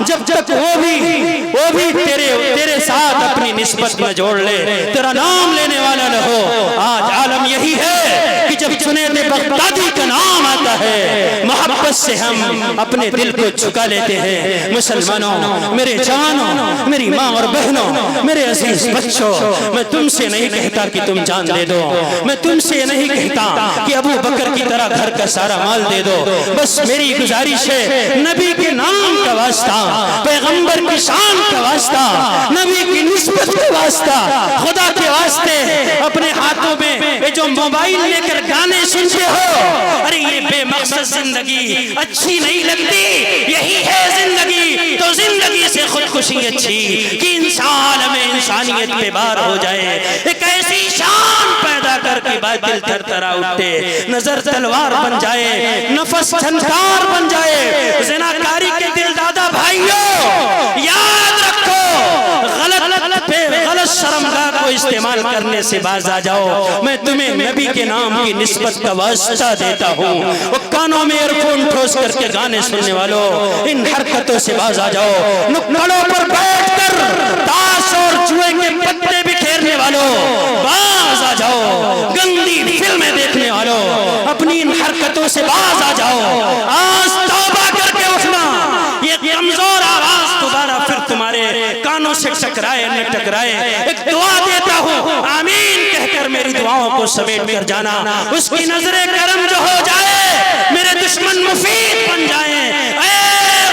جب تک وہ بھی تیرے ساتھ اپنی نسبت میں جوڑ لے، تیرا نام لینے والا نہ ہو۔ آج عالم یہی ہے کہ جب جنید بغدادی کا نام آتا ہے، محبت سے ہم اپنے دل کو جھکا لیتے ہیں۔ مسلمانوں، میرے جانوں، میری ماں اور بہنوں، میرے عزیز بچوں، میں تم سے نہیں کہتا کہ تم جان دے دو، میں تم سے نہیں کہتا کہ ابو بکر کی طرح گھر کا سارا مال دے دو، بس میری گزارش ہے نبی کے نام کا واسطہ، پیغمبر کی شان کا واسطہ، نبی کی نسبت کا واسطہ، خدا کے واسطے اپنے ہاتھوں میں یہ جو موبائل لے کر گانے سنتے ہو، ارے یہ بے مقصد زندگی اچھی نہیں لگتی، یہی ہے زندگی تو زندگی سے خودکشی اچھی کہ انسان میں انسانیت پہ بار ہو جائے، ایک ایسی شان پیدا کر کے باطل تر ترا اٹھے، نظر تلوار بن جائے، نفس جھنکار بن جائے۔ زناکاری کے دل دادا بھائیوں یاد رکھو، غلط شرمگاہ کو استعمال کرنے سے باز آ جاؤ۔ میں تمہیں نبی کے نام کی نسبت کا واسطہ دیتا ہوں، وہ کانوں میں ایئر فون ٹھوس کر کے گانے سننے والوں ان حرکتوں سے باز آ جاؤ۔ نکڑوں پر بیٹھ کر تاش اور جوئے کے پتے بکھیرنے والوں باز آ جاؤ، گندی فلمیں دیکھنے والوں اپنی ان حرکتوں سے باز آ جاؤ۔ آج توبہ کر کے اٹھنا، یہ کمزور آواز دوبارہ پھر تمہارے کانوں سے ٹکرائے نہ ٹکرائے۔ ایک دعا دیتا ہوں، آمین کہہ کر میری دعاؤں کو سمیٹ کر جانا، اس کی نظر کرم جو ہو جائے میرے دشمن مفید بن جائیں، اے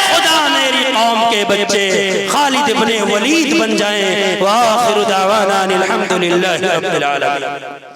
خدا میری قوم کے بچے خالد ابن ولید بن جائیں۔ وآخر دعوانا الحمدللہ رب العالمین۔